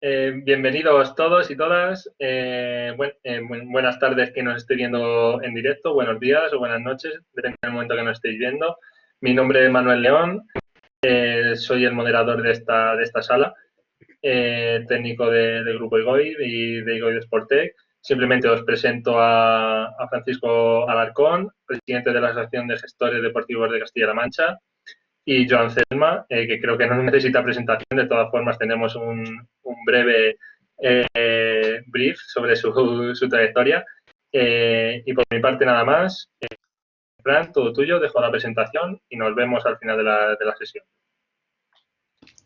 Bienvenidos todos y todas. Buenas tardes que nos esté viendo en directo, buenos días o buenas noches, depende del momento que nos estéis viendo. Mi nombre es Manuel León, soy el moderador de esta sala, técnico del Grupo IGOI y de IGOI Sportec. Simplemente os presento a Francisco Alarcón, presidente de la Asociación de Gestores Deportivos de Castilla-La Mancha, y Joan Selma, que creo que no necesita presentación. De todas formas, tenemos un breve brief sobre su trayectoria. Y por mi parte nada más. Fran, todo tuyo, dejo la presentación y nos vemos al final de la sesión.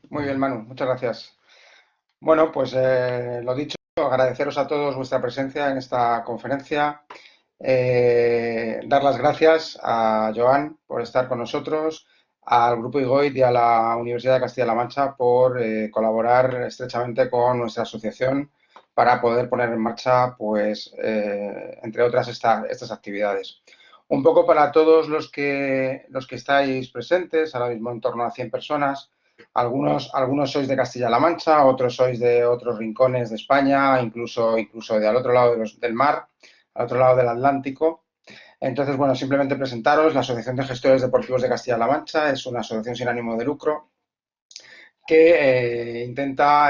Muy bien, Manu, muchas gracias. Bueno, pues lo dicho, agradeceros a todos vuestra presencia en esta conferencia. Dar las gracias a Joan por estar con nosotros, al Grupo IGOIT y a la Universidad de Castilla-La Mancha por colaborar estrechamente con nuestra asociación para poder poner en marcha, pues, entre otras, estas actividades. Un poco para todos los que estáis presentes, ahora mismo en torno a 100 personas. Algunos sois de Castilla-La Mancha, otros sois de otros rincones de España, incluso de al otro lado del mar, al otro lado del Atlántico. Entonces, bueno, simplemente presentaros, la Asociación de Gestores Deportivos de Castilla-La Mancha es una asociación sin ánimo de lucro que intenta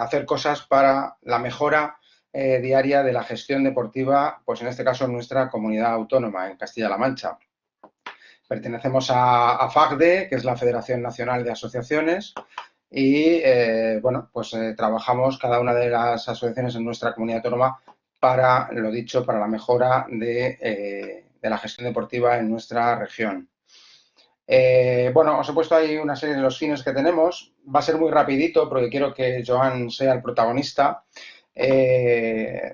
hacer cosas para la mejora diaria de la gestión deportiva, pues en este caso en nuestra comunidad autónoma, en Castilla-La Mancha. Pertenecemos a FACDE, que es la Federación Nacional de Asociaciones, y bueno, pues trabajamos cada una de las asociaciones en nuestra comunidad autónoma para, lo dicho, para la mejora de la gestión deportiva en nuestra región. Bueno, os he puesto ahí una serie de los fines que tenemos. Va a ser muy rapidito porque quiero que Joan sea el protagonista.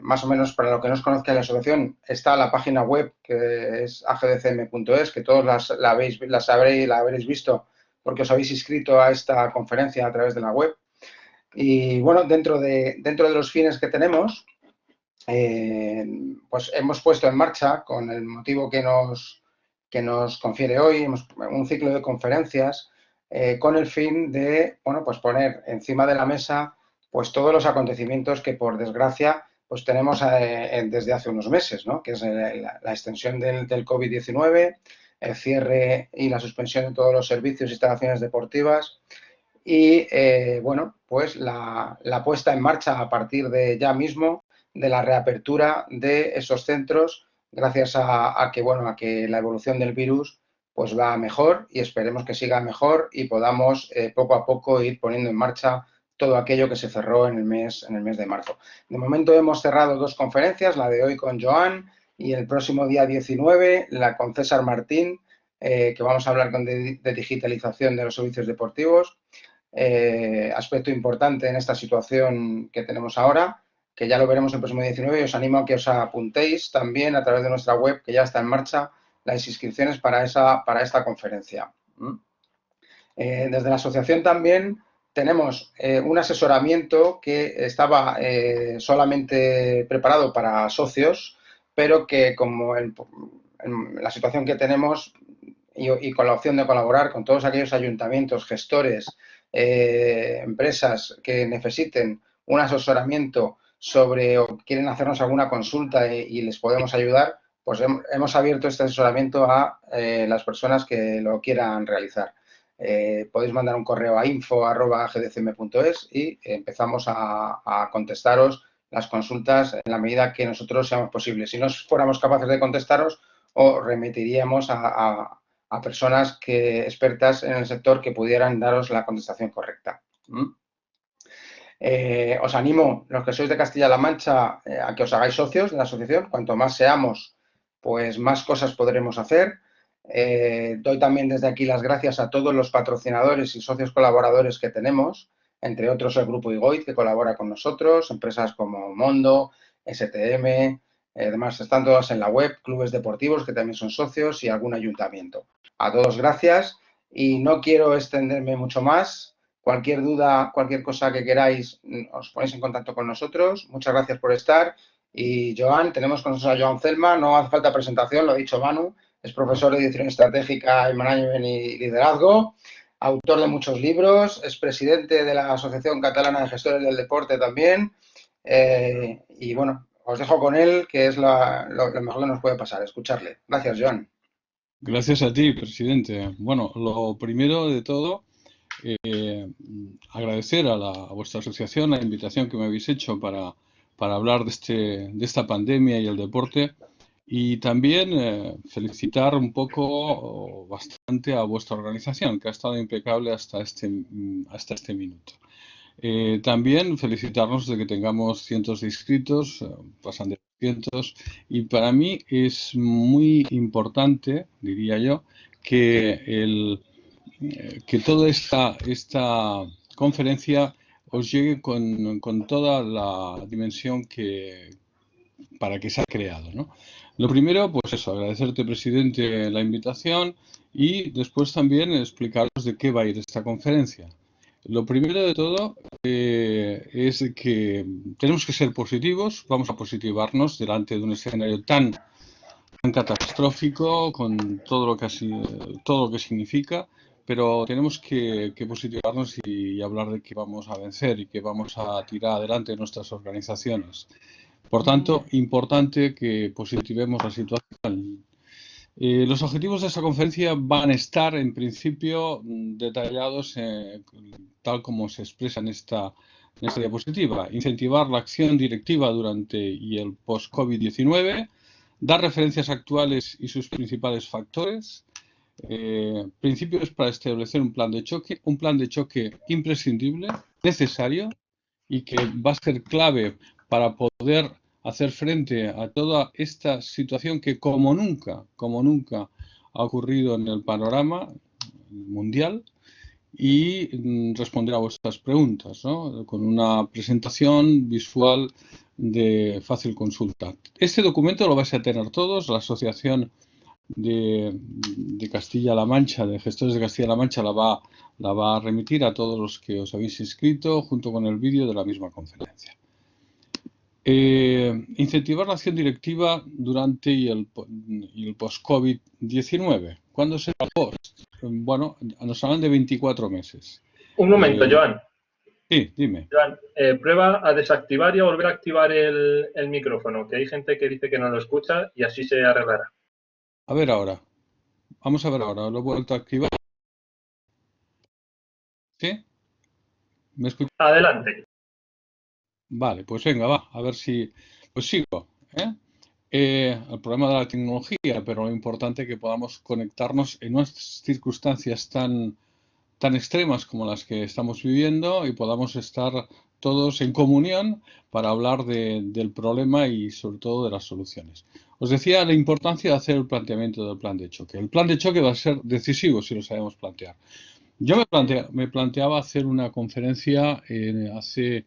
Más o menos, para lo que no os conozca la asociación, está la página web que es agdcm.es, que todos la habréis visto porque os habéis inscrito a esta conferencia a través de la web. Y bueno, dentro de los fines que tenemos, pues hemos puesto en marcha, con el motivo que nos confiere hoy, un ciclo de conferencias con el fin de, bueno, pues poner encima de la mesa pues todos los acontecimientos que, por desgracia, pues tenemos desde hace unos meses, ¿no? Que es la extensión del COVID-19, el cierre y la suspensión de todos los servicios e instalaciones deportivas y, bueno, pues la puesta en marcha a partir de ya mismo de la reapertura de esos centros, gracias a que la evolución del virus pues va mejor y esperemos que siga mejor y podamos poco a poco ir poniendo en marcha todo aquello que se cerró en el mes de marzo. De momento hemos cerrado 2 conferencias, la de hoy con Joan y el próximo día 19 la con César Martín, que vamos a hablar de digitalización de los servicios deportivos. Aspecto importante en esta situación que tenemos ahora, que ya lo veremos el próximo 19, y os animo a que os apuntéis también a través de nuestra web, que ya está en marcha las inscripciones para esta conferencia. Desde la asociación también tenemos un asesoramiento que estaba solamente preparado para socios, pero que como en la situación que tenemos y con la opción de colaborar con todos aquellos ayuntamientos, gestores, empresas que necesiten un asesoramiento sobre o quieren hacernos alguna consulta y les podemos ayudar, pues hemos abierto este asesoramiento a las personas que lo quieran realizar. Podéis mandar un correo a info@gdcm.es y empezamos a contestaros las consultas en la medida que nosotros seamos posibles. Si no fuéramos capaces de contestaros, os remitiríamos a personas expertas en el sector que pudieran daros la contestación correcta. Os animo, los que sois de Castilla-La Mancha, a que os hagáis socios de la asociación. Cuanto más seamos, pues más cosas podremos hacer. Doy también desde aquí las gracias a todos los patrocinadores y socios colaboradores que tenemos, entre otros el Grupo IGOIT, que colabora con nosotros, empresas como Mondo, STM, además están todas en la web, clubes deportivos que también son socios y algún ayuntamiento. A todos gracias y no quiero extenderme mucho más. Cualquier duda, cualquier cosa que queráis, os ponéis en contacto con nosotros. Muchas gracias por estar. Y Joan, tenemos con nosotros a Joan Selma, no hace falta presentación, lo ha dicho Manu, es profesor de Dirección Estratégica y Management y Liderazgo. autor de muchos libros, es presidente de la Asociación Catalana de Gestores del Deporte también. Y bueno, os dejo con él, que es lo mejor que nos puede pasar, escucharle. Gracias, Joan. Gracias a ti, presidente. Bueno, lo primero de todo, agradecer a vuestra asociación la invitación que me habéis hecho para hablar de esta pandemia y el deporte. Y también felicitar un poco o bastante a vuestra organización, que ha estado impecable hasta este minuto. También felicitarnos de que tengamos cientos de inscritos, pasan de cientos, y para mí es muy importante, diría yo, que, que toda esta conferencia os llegue con toda la dimensión para que se ha creado, ¿no? Lo primero, pues eso, agradecerte, presidente, la invitación y después también explicaros de qué va a ir esta conferencia. Lo primero de todo es que tenemos que ser positivos, vamos a positivarnos delante de un escenario tan catastrófico con todo lo que significa, pero tenemos que positivarnos y hablar de que vamos a vencer y que vamos a tirar adelante nuestras organizaciones. Por tanto, importante que positivemos la situación. Los objetivos de esta conferencia van a estar, en principio, detallados tal como se expresa en esta diapositiva. Incentivar la acción directiva durante y el post-COVID-19, dar referencias actuales y sus principales factores, principios para establecer un plan de choque imprescindible, necesario y que va a ser clave para poder hacer frente a toda esta situación que como nunca ha ocurrido en el panorama mundial y responder a vuestras preguntas, ¿no? Con una presentación visual de fácil consulta. Este documento lo vais a tener todos, la Asociación de Castilla-La Mancha, de Gestores de Castilla-La Mancha, la va a remitir a todos los que os habéis inscrito junto con el vídeo de la misma conferencia. Incentivar la acción directiva durante y el post-COVID-19. ¿Cuándo será el post? Bueno, nos hablan de 24 meses. Un momento, Joan. Sí, dime. Joan, prueba a desactivar y a volver a activar el micrófono, que hay gente que dice que no lo escucha y así se arreglará. A ver ahora. Vamos a ver ahora. Lo he vuelto a activar. ¿Sí? ¿Me escuchas? Adelante. Vale, pues venga, va. A ver si... Pues sigo. El problema de la tecnología, pero lo importante es que podamos conectarnos en unas circunstancias tan extremas como las que estamos viviendo y podamos estar todos en comunión para hablar del problema y sobre todo de las soluciones. Os decía la importancia de hacer el planteamiento del plan de choque. El plan de choque va a ser decisivo si lo sabemos plantear. Yo me planteaba hacer una conferencia hace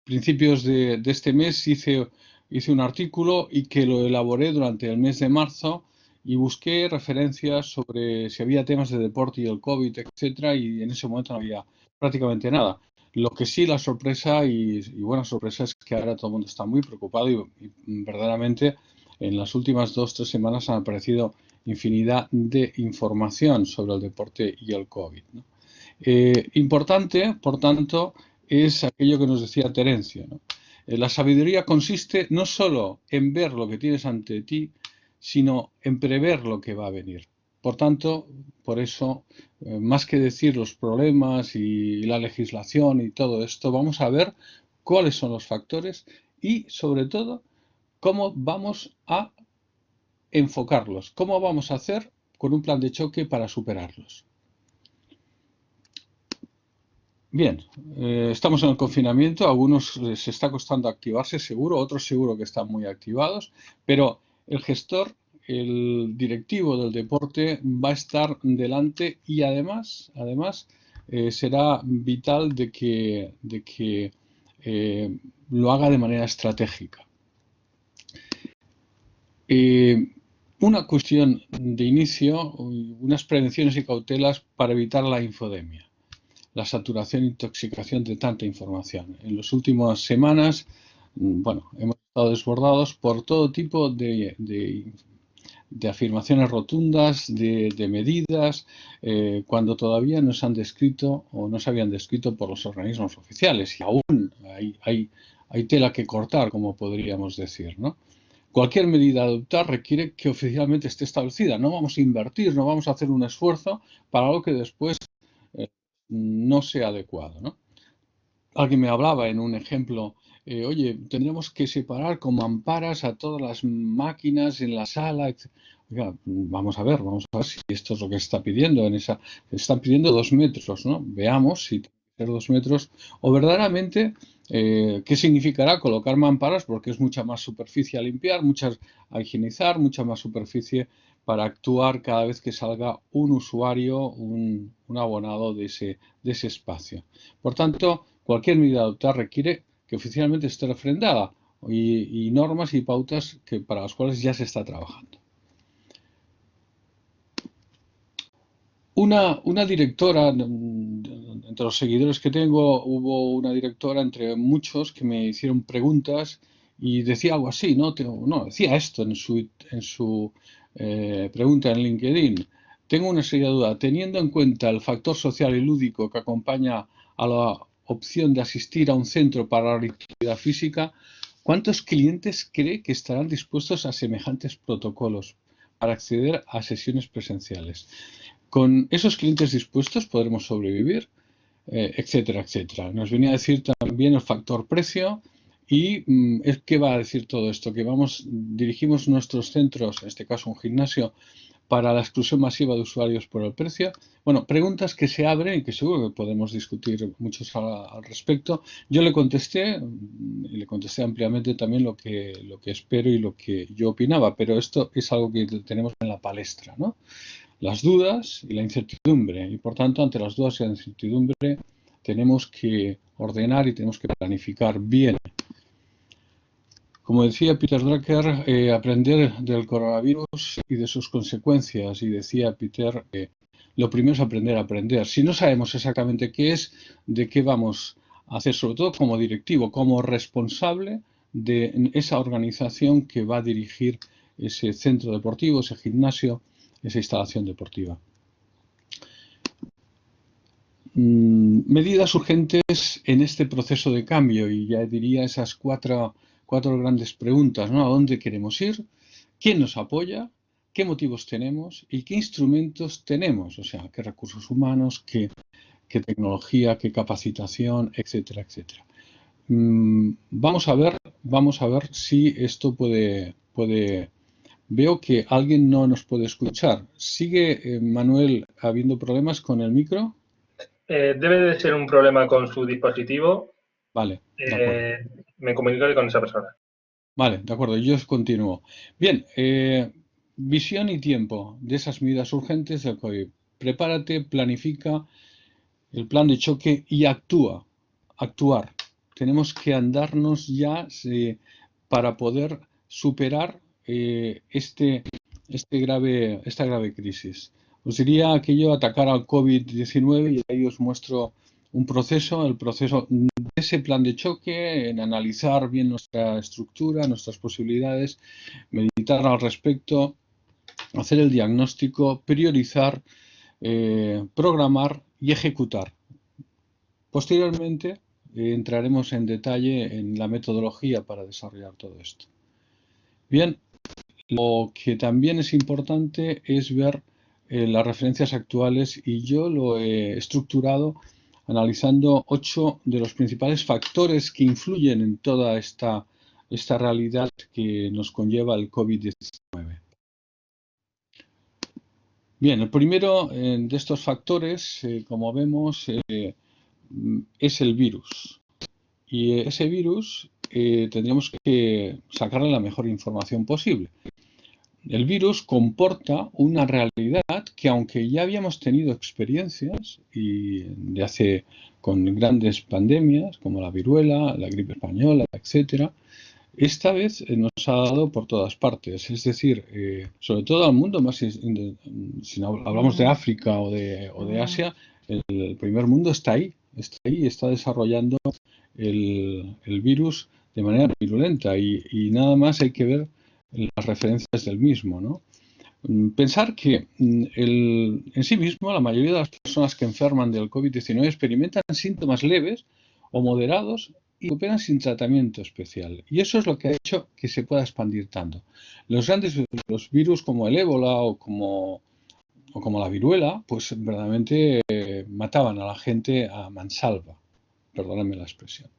principios de este mes hice un artículo y que lo elaboré durante el mes de marzo y busqué referencias sobre si había temas de deporte y el COVID, etcétera, y en ese momento no había prácticamente nada. Lo que sí, la sorpresa y buena sorpresa es que ahora todo el mundo está muy preocupado y verdaderamente en las últimas 2-3 semanas han aparecido infinidad de información sobre el deporte y el COVID, ¿no? Importante, por tanto, es aquello que nos decía Terencio, ¿no? La sabiduría consiste no solo en ver lo que tienes ante ti, sino en prever lo que va a venir. Por tanto, por eso, más que decir los problemas y la legislación y todo esto, vamos a ver cuáles son los factores y, sobre todo, cómo vamos a enfocarlos, cómo vamos a hacer con un plan de choque para superarlos. Bien, estamos en el confinamiento, a algunos les está costando activarse seguro, otros seguro que están muy activados, pero el gestor, el directivo del deporte va a estar delante y además será vital de que lo haga de manera estratégica. Una cuestión de inicio, unas prevenciones y cautelas para evitar la infodemia. La saturación e intoxicación de tanta información. En las últimas semanas, hemos estado desbordados por todo tipo de afirmaciones rotundas, de medidas, cuando todavía no se han descrito o no se habían descrito por los organismos oficiales. Y aún hay tela que cortar, como podríamos decir, ¿no? Cualquier medida a adoptar requiere que oficialmente esté establecida. No vamos a invertir, no vamos a hacer un esfuerzo para algo que después no sea adecuado, ¿no? Alguien me hablaba en un ejemplo, oye, tendríamos que separar con mamparas a todas las máquinas en la sala, etc. Oiga, vamos a ver si esto es lo que se está pidiendo. Se están pidiendo 2 metros, ¿no? Veamos si tiene que ser 2 metros o verdaderamente qué significará colocar mamparas, porque es mucha más superficie a limpiar, a higienizar, mucha más superficie para actuar cada vez que salga un usuario, un abonado de ese espacio. Por tanto, cualquier medida a adoptar requiere que oficialmente esté refrendada y normas y pautas para las cuales ya se está trabajando. Una directora, entre los seguidores que tengo, hubo una directora entre muchos que me hicieron preguntas y decía algo así, ¿no? Decía esto en su pregunta en LinkedIn. Tengo una seria duda. Teniendo en cuenta el factor social y lúdico que acompaña a la opción de asistir a un centro para la actividad física, ¿cuántos clientes cree que estarán dispuestos a semejantes protocolos para acceder a sesiones presenciales? Con esos clientes dispuestos podremos sobrevivir, etcétera, etcétera. Nos venía a decir también el factor precio y ¿qué va a decir todo esto? Que dirigimos nuestros centros, en este caso un gimnasio, para la exclusión masiva de usuarios por el precio. Bueno, preguntas que se abren y que seguro que podemos discutir muchos al respecto. Yo le contesté ampliamente también lo que espero y lo que yo opinaba, pero esto es algo que tenemos en la palestra, ¿no? Las dudas y la incertidumbre. Y por tanto, ante las dudas y la incertidumbre, tenemos que ordenar y tenemos que planificar bien. Como decía Peter Drucker, aprender del coronavirus y de sus consecuencias. Y decía Peter, lo primero es aprender a aprender. Si no sabemos exactamente qué es, de qué vamos a hacer, sobre todo como directivo, como responsable de esa organización que va a dirigir ese centro deportivo, ese gimnasio, esa instalación deportiva. Medidas urgentes en este proceso de cambio, y ya diría esas cuatro grandes preguntas, ¿no? ¿A dónde queremos ir? ¿Quién nos apoya? ¿Qué motivos tenemos? ¿Y qué instrumentos tenemos? O sea, qué recursos humanos, qué tecnología, qué capacitación, etcétera, etcétera. Vamos a ver si esto puede. Veo que alguien no nos puede escuchar. ¿Sigue, Manuel, habiendo problemas con el micro? Debe de ser un problema con su dispositivo. Vale, de acuerdo. Me comunicaré con esa persona. Vale, de acuerdo, yo continúo. Bien, visión y tiempo de esas medidas urgentes del COVID. Prepárate, planifica el plan de choque y actuar. Tenemos que andarnos ya para poder superar esta grave crisis. Os diría aquello, atacar al COVID-19, y ahí os muestro el proceso de ese plan de choque, en analizar bien nuestra estructura, nuestras posibilidades, meditar al respecto, hacer el diagnóstico, priorizar, programar y ejecutar. Posteriormente entraremos en detalle en la metodología para desarrollar todo esto. Bien, lo que también es importante es ver las referencias actuales, y yo lo he estructurado analizando 8 de los principales factores que influyen en toda esta realidad que nos conlleva el COVID-19. Bien, el primero de estos factores, como vemos, es el virus. Y ese virus tendríamos que sacarle la mejor información posible. El virus comporta una realidad que, aunque ya habíamos tenido experiencias con grandes pandemias como la viruela, la gripe española, etcétera, esta vez nos ha dado por todas partes. Es decir, sobre todo al mundo más, si hablamos de África o de Asia, el primer mundo está ahí, está desarrollando el virus de manera virulenta, y nada más hay que ver las referencias del mismo, ¿no? Pensar que en sí mismo la mayoría de las personas que enferman del COVID-19 experimentan síntomas leves o moderados y operan sin tratamiento especial. Y eso es lo que ha hecho que se pueda expandir tanto. Los virus como el ébola o como la viruela, pues verdaderamente mataban a la gente a mansalva, perdóname la expresión.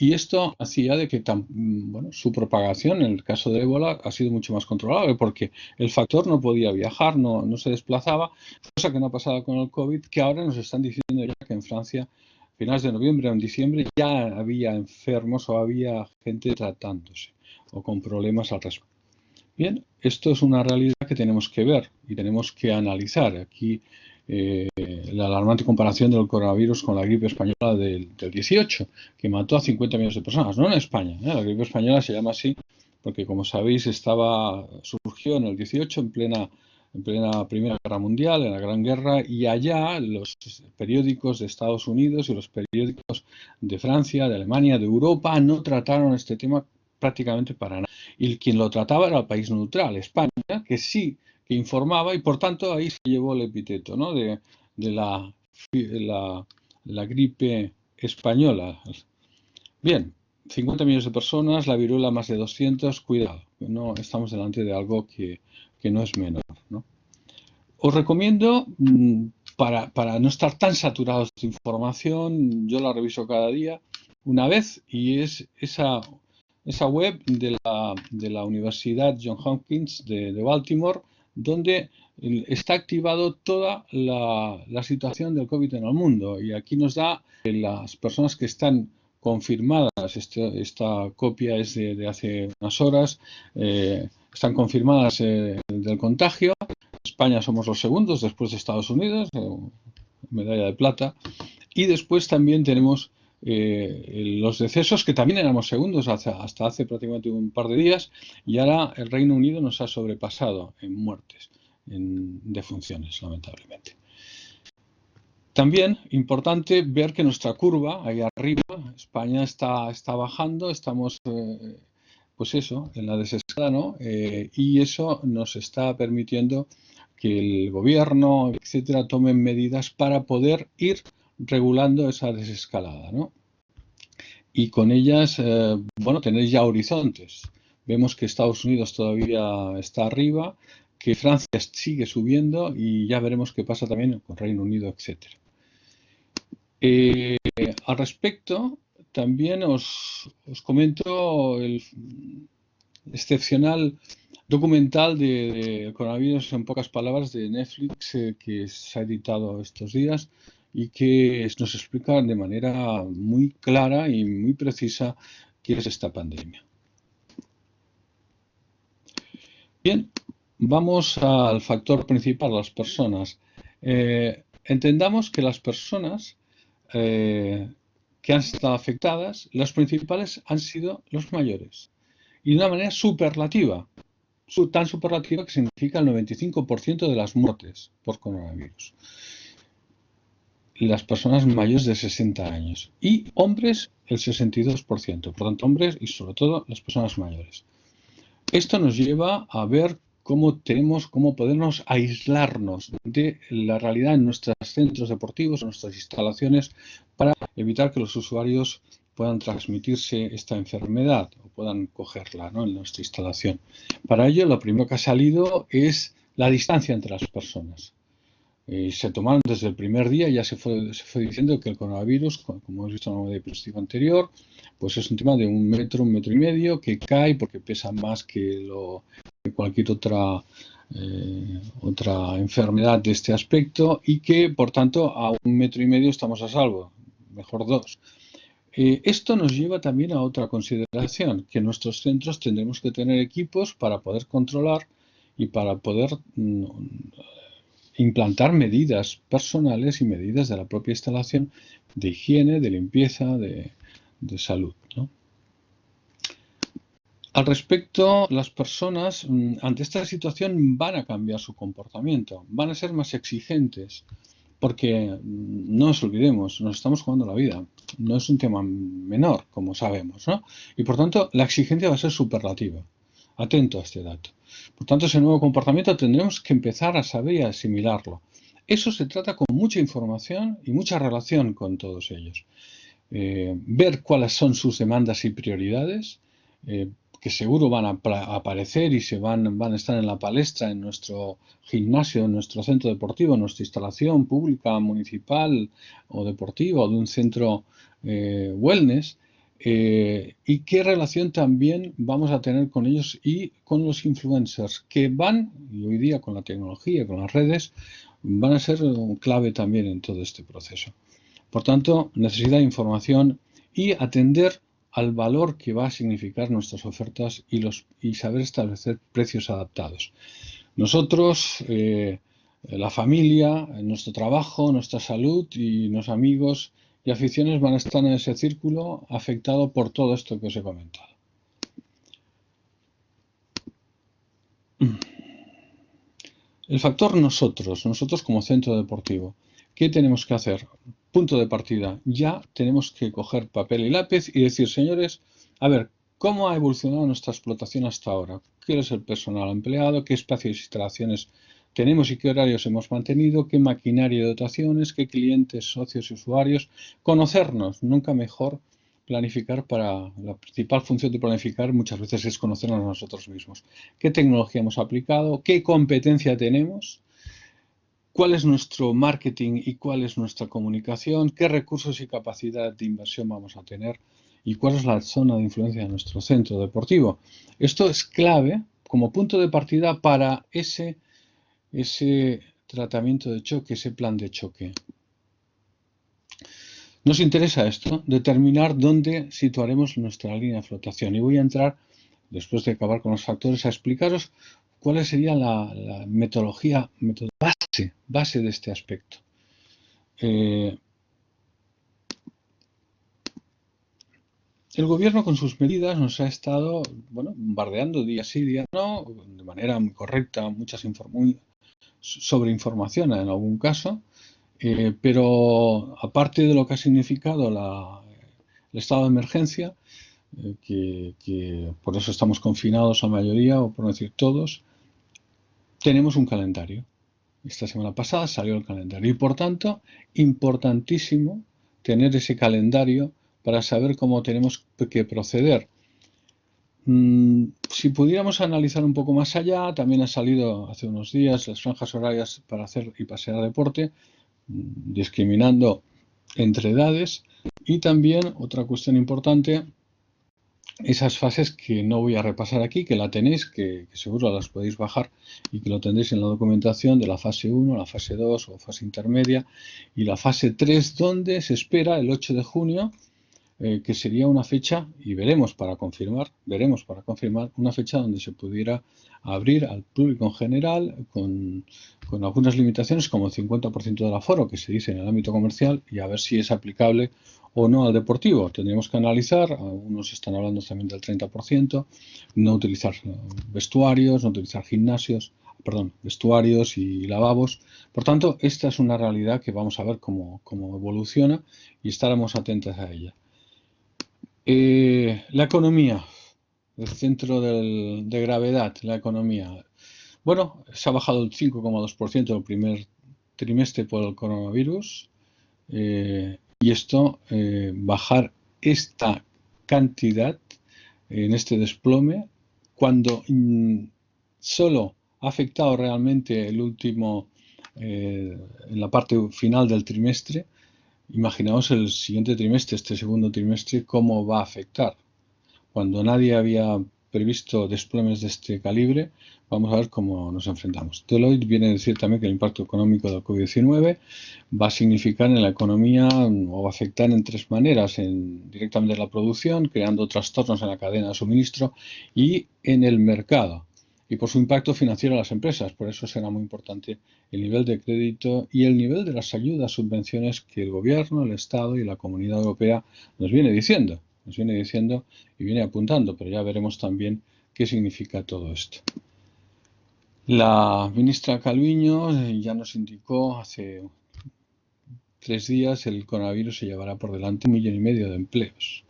Y esto hacía de que bueno, su propagación, en el caso de ébola, ha sido mucho más controlable porque el factor no podía viajar, no se desplazaba, cosa que no ha pasado con el COVID, que ahora nos están diciendo ya que en Francia, a finales de noviembre o en diciembre, ya había enfermos o había gente tratándose o con problemas al respecto. Bien, esto es una realidad que tenemos que ver y tenemos que analizar. Aquí la alarmante comparación del coronavirus con la gripe española del 18, que mató a 50 millones de personas, no en España. La gripe española se llama así porque, como sabéis, surgió en el 18 en plena Primera Guerra Mundial, en la Gran Guerra, y allá los periódicos de Estados Unidos y los periódicos de Francia, de Alemania, de Europa no trataron este tema prácticamente para nada. Y quien lo trataba era el país neutral, España, que sí que informaba y por tanto ahí se llevó el epíteto, ¿no? de la gripe española. Bien, 50 millones de personas, la viruela más de 200, cuidado, no estamos delante de algo que no es menor, ¿no? Os recomiendo, para no estar tan saturados de información, yo la reviso cada día una vez, y es esa web de la Universidad Johns Hopkins de Baltimore, donde está activado toda la situación del COVID en el mundo. Y aquí nos da las personas que están confirmadas, esta copia es de hace unas horas, están confirmadas del contagio. España somos los segundos después de Estados Unidos, medalla de plata. Y después también tenemos los decesos, que también éramos segundos hasta hace prácticamente un par de días, y ahora el Reino Unido nos ha sobrepasado en muertes, en defunciones, lamentablemente. También importante ver que nuestra curva, ahí arriba, España está bajando, estamos, pues eso, en la desescalada, ¿no? Y eso nos está permitiendo que el gobierno, etcétera, tomen medidas para poder ir regulando esa desescalada, ¿no? Y con ellas, bueno, tener ya horizontes. Vemos que Estados Unidos todavía está arriba, que Francia sigue subiendo y ya veremos qué pasa también con Reino Unido, etcétera. Al respecto, también os comento el excepcional documental de coronavirus en pocas palabras de Netflix, que se ha editado estos días y que nos explica de manera muy clara y muy precisa qué es esta pandemia. Bien, vamos al factor principal, las personas. Entendamos que las personas que han estado afectadas, las principales han sido los mayores. Y de una manera superlativa, tan superlativa que significa el 95% de las muertes por coronavirus. Y las personas mayores de 60 años. Y hombres, el 62%. Por tanto, hombres y sobre todo las personas mayores. Esto nos lleva a ver cómo podernos aislarnos de la realidad en nuestros centros deportivos, en nuestras instalaciones, para evitar que los usuarios puedan transmitirse esta enfermedad o puedan cogerla, ¿no?, en nuestra instalación. Para ello, lo primero que ha salido es la distancia entre las personas. Se tomaron desde el primer día, ya se fue diciendo que el coronavirus, como hemos visto en la diapositiva anterior, pues es un tema de 1 metro, 1,5 metros, que cae porque pesa más que cualquier otra enfermedad de este aspecto, y que por tanto a 1,5 metros estamos a salvo, mejor 2. Esto nos lleva también a otra consideración, que en nuestros centros tendremos que tener equipos para poder controlar y para poder implantar medidas personales y medidas de la propia instalación de higiene, de limpieza, de salud, ¿no? Al respecto, las personas ante esta situación van a cambiar su comportamiento, van a ser más exigentes, porque no nos olvidemos, nos estamos jugando la vida, no es un tema menor, como sabemos, ¿no? Y por tanto, la exigencia va a ser superlativa. Atento a este dato. Por tanto, ese nuevo comportamiento tendremos que empezar a saber y a asimilarlo. Eso se trata con mucha información y mucha relación con todos ellos. Ver cuáles son sus demandas y prioridades, que seguro van a aparecer y van a estar en la palestra en nuestro gimnasio, en nuestro centro deportivo, en nuestra instalación pública, municipal o deportiva o de un centro wellness, y qué relación también vamos a tener con ellos y con los influencers que van, y hoy día con la tecnología, con las redes, van a ser clave también en todo este proceso. Por tanto, necesidad de información y atender al valor que va a significar nuestras ofertas y saber establecer precios adaptados. Nosotros, la familia, nuestro trabajo, nuestra salud y los amigos y aficiones van a estar en ese círculo afectado por todo esto que os he comentado. El factor nosotros como centro deportivo, ¿qué tenemos que hacer? Punto de partida, ya tenemos que coger papel y lápiz y decir, señores, a ver, ¿cómo ha evolucionado nuestra explotación hasta ahora? ¿Qué es el personal empleado? ¿Qué espacios e instalaciones tenemos y qué horarios hemos mantenido? ¿Qué maquinaria y dotaciones? ¿Qué clientes, socios y usuarios? Conocernos, nunca mejor planificar. La principal función de planificar muchas veces es conocernos a nosotros mismos. ¿Qué tecnología hemos aplicado? ¿Qué competencia tenemos? ¿Cuál es nuestro marketing y cuál es nuestra comunicación? ¿Qué recursos y capacidad de inversión vamos a tener? ¿Y cuál es la zona de influencia de nuestro centro deportivo? Esto es clave como punto de partida para ese tratamiento de choque, ese plan de choque. Nos interesa esto, determinar dónde situaremos nuestra línea de flotación. Y voy a entrar, después de acabar con los factores, a explicaros cuál sería la metodología base de este aspecto. El gobierno con sus medidas nos ha estado bombardeando día sí, día no, de manera muy correcta, sobreinformación en algún caso, pero aparte de lo que ha significado el estado de emergencia, que por eso estamos confinados la mayoría, o por no decir todos, tenemos un calendario. Esta semana pasada salió el calendario y por tanto, importantísimo tener ese calendario para saber cómo tenemos que proceder. Si pudiéramos analizar un poco más allá, también ha salido hace unos días las franjas horarias para hacer y pasear deporte, discriminando entre edades, y también otra cuestión importante, esas fases que no voy a repasar aquí, que la tenéis, que seguro las podéis bajar y que lo tendréis en la documentación de la fase 1, la fase 2 o fase intermedia y la fase 3, donde se espera el 8 de junio, que sería una fecha, y veremos para confirmar, una fecha donde se pudiera abrir al público en general con algunas limitaciones como el 50% del aforo que se dice en el ámbito comercial y a ver si es aplicable o no al deportivo. Tendríamos que analizar, algunos están hablando también del 30%, no utilizar vestuarios, no utilizar vestuarios y lavabos. Por tanto, esta es una realidad que vamos a ver cómo evoluciona y estaremos atentos a ella. La economía, el centro de gravedad, la economía. Bueno, se ha bajado el 5,2% el primer trimestre por el coronavirus, y esto, bajar esta cantidad en este desplome, cuando solo ha afectado realmente el último, en la parte final del trimestre. Imaginaos el siguiente trimestre, este segundo trimestre, cómo va a afectar. Cuando nadie había previsto desplomes de este calibre, vamos a ver cómo nos enfrentamos. Deloitte viene a decir también que el impacto económico del COVID-19 va a significar en la economía o va a afectar en tres maneras: directamente en la producción, creando trastornos en la cadena de suministro y en el mercado, y por su impacto financiero a las empresas. Por eso será muy importante el nivel de crédito y el nivel de las ayudas, subvenciones que el gobierno, el Estado y la Comunidad Europea nos viene diciendo y viene apuntando, pero ya veremos también qué significa todo esto. La ministra Calviño ya nos indicó hace 3 días el coronavirus se llevará por delante 1,5 millones de empleos.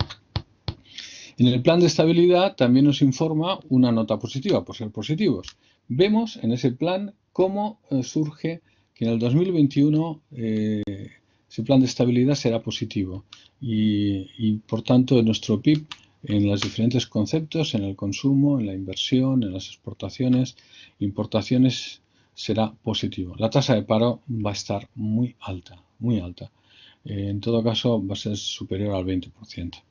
En el plan de estabilidad también nos informa una nota positiva, por ser positivos. Vemos en ese plan cómo surge que en el 2021 ese plan de estabilidad será positivo y por tanto nuestro PIB en los diferentes conceptos, en el consumo, en la inversión, en las exportaciones, importaciones, será positivo. La tasa de paro va a estar muy alta, muy alta. En todo caso va a ser superior al 20%.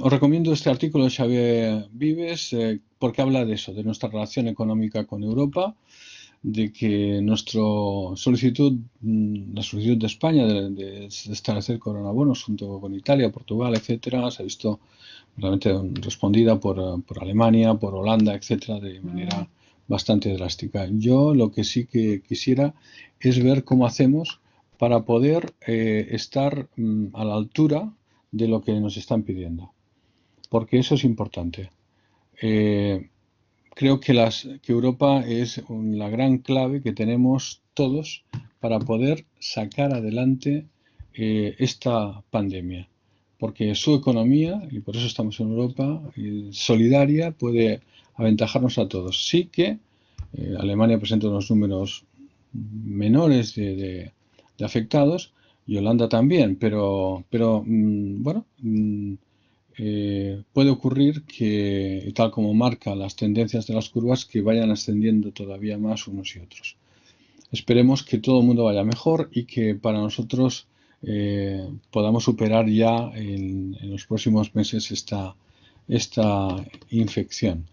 Os recomiendo este artículo de Xavier Vives porque habla de eso, de nuestra relación económica con Europa, de que la solicitud de España de establecer coronabonos junto con Italia, Portugal, etcétera, se ha visto realmente respondida por Alemania, por Holanda, etcétera, de manera bastante drástica. Yo lo que sí que quisiera es ver cómo hacemos para poder estar a la altura de lo que nos están pidiendo, porque eso es importante. Creo que Europa es la gran clave que tenemos todos para poder sacar adelante esta pandemia, porque su economía, y por eso estamos en Europa, solidaria, puede aventajarnos a todos. Sí que Alemania presenta unos números menores de afectados y Holanda también, pero bueno, puede ocurrir que, tal como marca las tendencias de las curvas, que vayan ascendiendo todavía más unos y otros. Esperemos que todo el mundo vaya mejor y que para nosotros podamos superar ya en los próximos meses esta infección.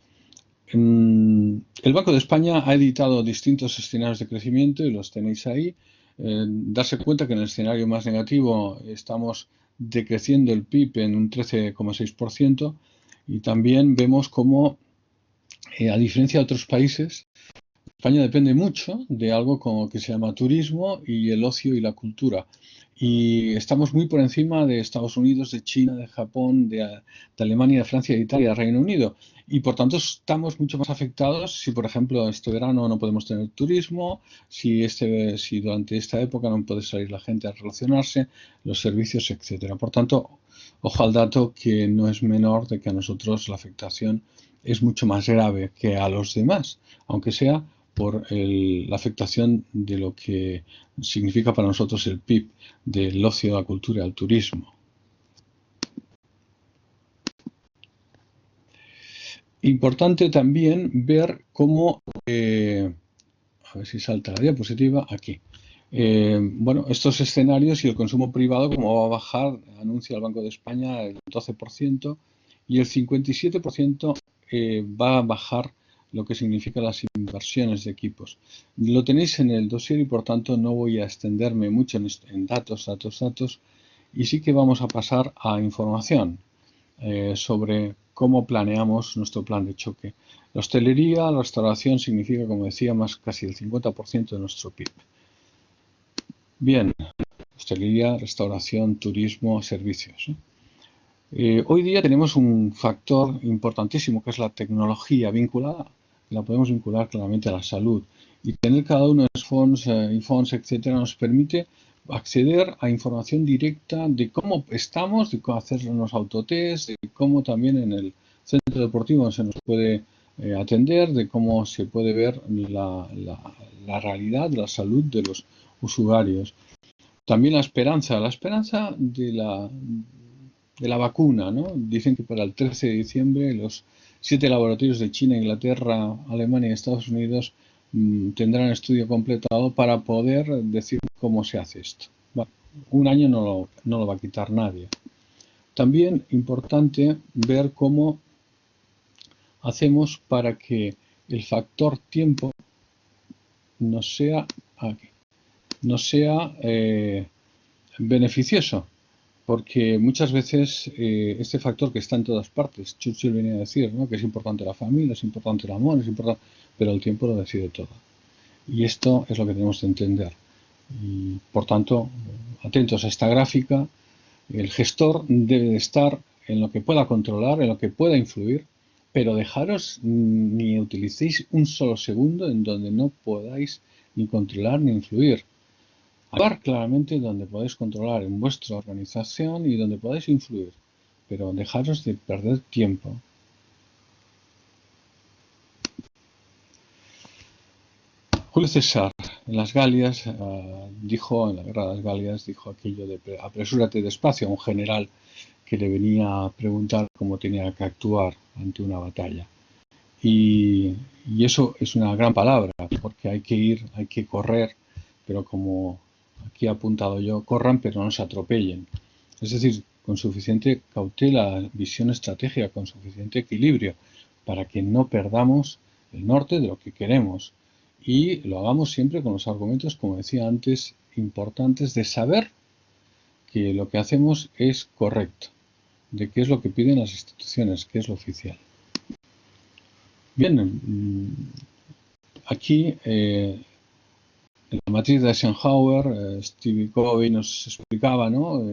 El Banco de España ha editado distintos escenarios de crecimiento y los tenéis ahí. Darse cuenta que en el escenario más negativo estamos decreciendo el PIB en un 13,6% y también vemos cómo, a diferencia de otros países, España depende mucho de algo como que se llama turismo y el ocio y la cultura. Y estamos muy por encima de Estados Unidos, de China, de Japón, de Alemania, de Francia, de Italia, de Reino Unido. Y por tanto estamos mucho más afectados si, por ejemplo, este verano no podemos tener turismo, si durante esta época no puede salir la gente a relacionarse, los servicios, etcétera. Por tanto, ojo al dato que no es menor de que a nosotros la afectación es mucho más grave que a los demás, aunque sea por la afectación de lo que significa para nosotros el PIB, del ocio, la cultura, el turismo. Importante también ver cómo, a ver si salta la diapositiva, aquí. Bueno, estos escenarios y el consumo privado, como va a bajar, anuncia el Banco de España el 12% y el 57% va a bajar lo que significa las inversiones de equipos. Lo tenéis en el dossier y por tanto no voy a extenderme mucho en datos, y sí que vamos a pasar a información sobre cómo planeamos nuestro plan de choque. La hostelería, la restauración significa, como decía, más casi el 50% de nuestro PIB. Bien, hostelería, restauración, turismo, servicios. Hoy día tenemos un factor importantísimo que es la tecnología vinculada, la podemos vincular claramente a la salud y tener cada uno de los fondos, etcétera, nos permite acceder a información directa de cómo estamos, de cómo hacer los autotest, de cómo también en el centro deportivo se nos puede atender, de cómo se puede ver la realidad de la salud de los usuarios. También la esperanza de la vacuna, ¿no? Dicen que para el 13 de diciembre los 7 laboratorios de China, Inglaterra, Alemania y Estados Unidos tendrán el estudio completado para poder decir cómo se hace esto. Bueno, un año no lo va a quitar nadie. También importante ver cómo hacemos para que el factor tiempo no sea beneficioso. Porque muchas veces este factor que está en todas partes, Churchill venía a decir, ¿no?, que es importante la familia, es importante el amor, pero el tiempo lo decide todo. Y esto es lo que tenemos que entender. Y, por tanto, atentos a esta gráfica, el gestor debe de estar en lo que pueda controlar, en lo que pueda influir, pero dejaros ni utilicéis un solo segundo en donde no podáis ni controlar ni influir. Actuar claramente donde podéis controlar en vuestra organización y donde podéis influir, pero dejaros de perder tiempo. Julio César en las Galias dijo, en la guerra de las Galias, dijo aquello de apresúrate despacio a un general que le venía a preguntar cómo tenía que actuar ante una batalla. Y eso es una gran palabra, porque hay que ir, hay que correr, pero como aquí he apuntado yo, corran pero no se atropellen. Es decir, con suficiente cautela, visión estratégica, con suficiente equilibrio, para que no perdamos el norte de lo que queremos. Y lo hagamos siempre con los argumentos, como decía antes, importantes de saber que lo que hacemos es correcto, de qué es lo que piden las instituciones, qué es lo oficial. Bien, aquí en la matriz de Eisenhower, Stevie Covey nos explicaba, ¿no?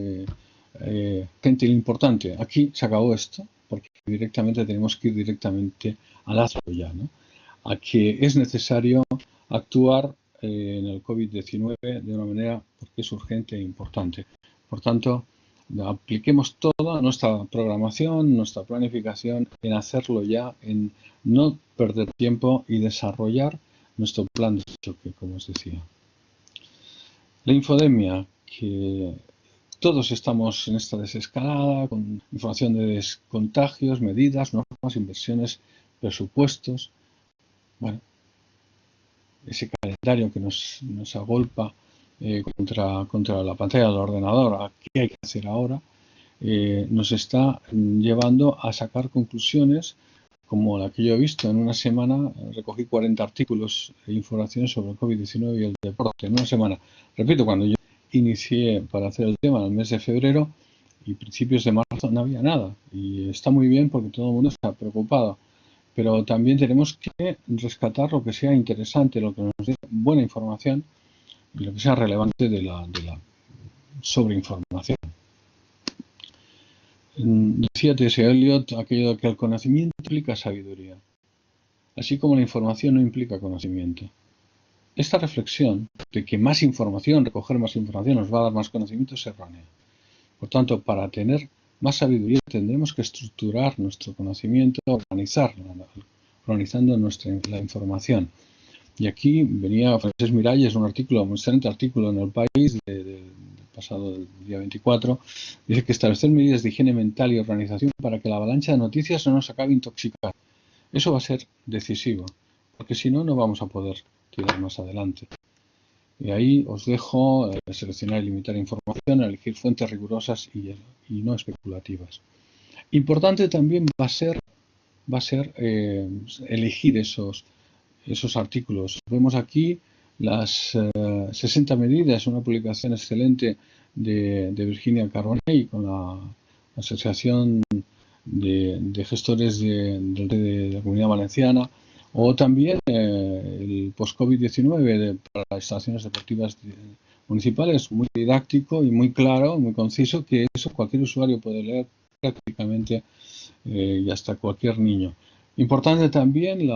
Gente importante, aquí se acabó esto, porque directamente tenemos que ir directamente al hazlo ya, ¿no? A que es necesario actuar en el COVID-19 de una manera porque es urgente e importante. Por tanto, apliquemos toda nuestra programación, nuestra planificación en hacerlo ya, en no perder tiempo y desarrollar nuestro plan de choque, como os decía. La infodemia, que todos estamos en esta desescalada, con información de contagios, medidas, normas, inversiones, presupuestos. Bueno, ese calendario que nos agolpa contra la pantalla del ordenador, qué hay que hacer ahora, nos está llevando a sacar conclusiones como la que yo he visto. En una semana recogí 40 artículos e información sobre el COVID-19 y el deporte. En una semana. Repito, cuando yo inicié para hacer el tema en el mes de febrero y principios de marzo no había nada. Y está muy bien porque todo el mundo está preocupado. Pero también tenemos que rescatar lo que sea interesante, lo que nos dé buena información y lo que sea relevante de la sobreinformación. Decía T.S. Eliot aquello de que el conocimiento implica sabiduría, así como la información no implica conocimiento. Esta reflexión de que más información, recoger más información nos va a dar más conocimiento es errónea. Por tanto, para tener más sabiduría tendremos que estructurar nuestro conocimiento, organizando la información. Y aquí venía Francesc Miralles, un excelente artículo en El País del pasado día 24, dice que establecer medidas de higiene mental y organización para que la avalancha de noticias no nos acabe intoxicando. Eso va a ser decisivo, porque si no, no vamos a poder tirar más adelante. Y ahí os dejo seleccionar y limitar información, elegir fuentes rigurosas y no especulativas. Importante también va a ser elegir esos artículos. Vemos aquí las 60 medidas, una publicación excelente de Virginia Carbonell con la Asociación de Gestores de la Comunidad Valenciana, o también el post-COVID-19 para las instalaciones deportivas municipales, muy didáctico y muy claro, muy conciso, que eso cualquier usuario puede leer prácticamente y hasta cualquier niño. Importante también,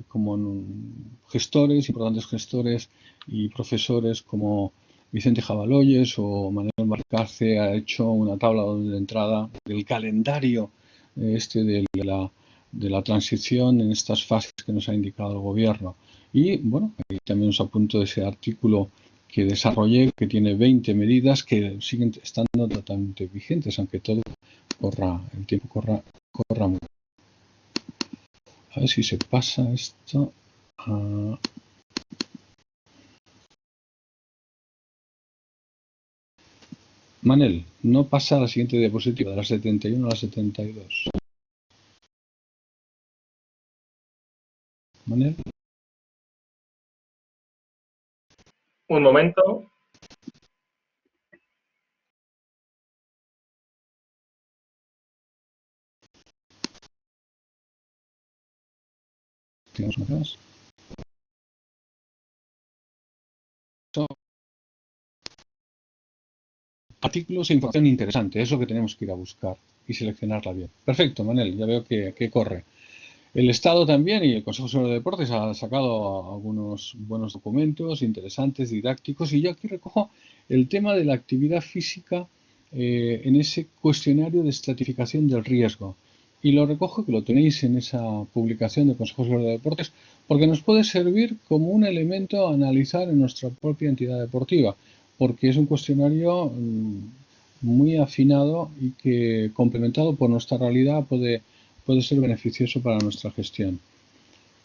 como importantes gestores y profesores como Vicente Jabaloyes o Manuel Marcarce ha hecho una tabla de entrada del calendario de la transición en estas fases que nos ha indicado el gobierno. Y bueno, ahí también os apunto ese artículo que desarrollé, que tiene 20 medidas que siguen estando totalmente vigentes, aunque todo el tiempo corra mucho. A ver si se pasa esto a... Manel, no pasa a la siguiente diapositiva, de la 71 a la 72. Manel. Un momento. ¿Tienes más? Artículos e información interesante, es lo que tenemos que ir a buscar y seleccionarla bien. Perfecto, Manel, ya veo que corre. El Estado también y el Consejo Superior de Deportes ha sacado algunos buenos documentos interesantes, didácticos, y yo aquí recojo el tema de la actividad física en ese cuestionario de estratificación del riesgo. Y lo recojo, que lo tenéis en esa publicación del Consejo Superior de Deportes, porque nos puede servir como un elemento a analizar en nuestra propia entidad deportiva, porque es un cuestionario muy afinado y que, complementado por nuestra realidad, puede ser beneficioso para nuestra gestión.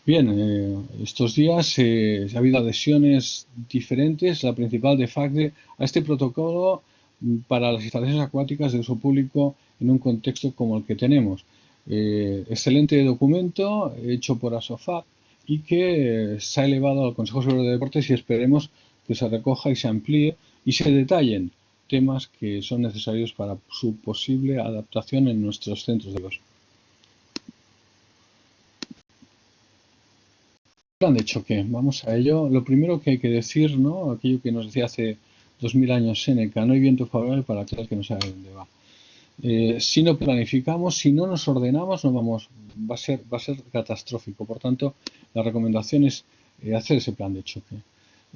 Bien, estos días ha habido adhesiones diferentes, la principal de FACDE, a este protocolo para las instalaciones acuáticas de uso público en un contexto como el que tenemos. Excelente documento hecho por ASOFAC y que se ha elevado al Consejo Superior de Deportes, y esperemos que se recoja y se amplíe y se detallen temas que son necesarios para su posible adaptación en nuestros centros de los. Plan de choque, vamos a ello. Lo primero que hay que decir, ¿no? Aquello que nos decía hace 2000 años Séneca: no hay viento favorable para aquel que no sabe dónde va. Si no planificamos, si no nos ordenamos, no vamos, va a ser catastrófico. Por tanto, la recomendación es hacer ese plan de choque.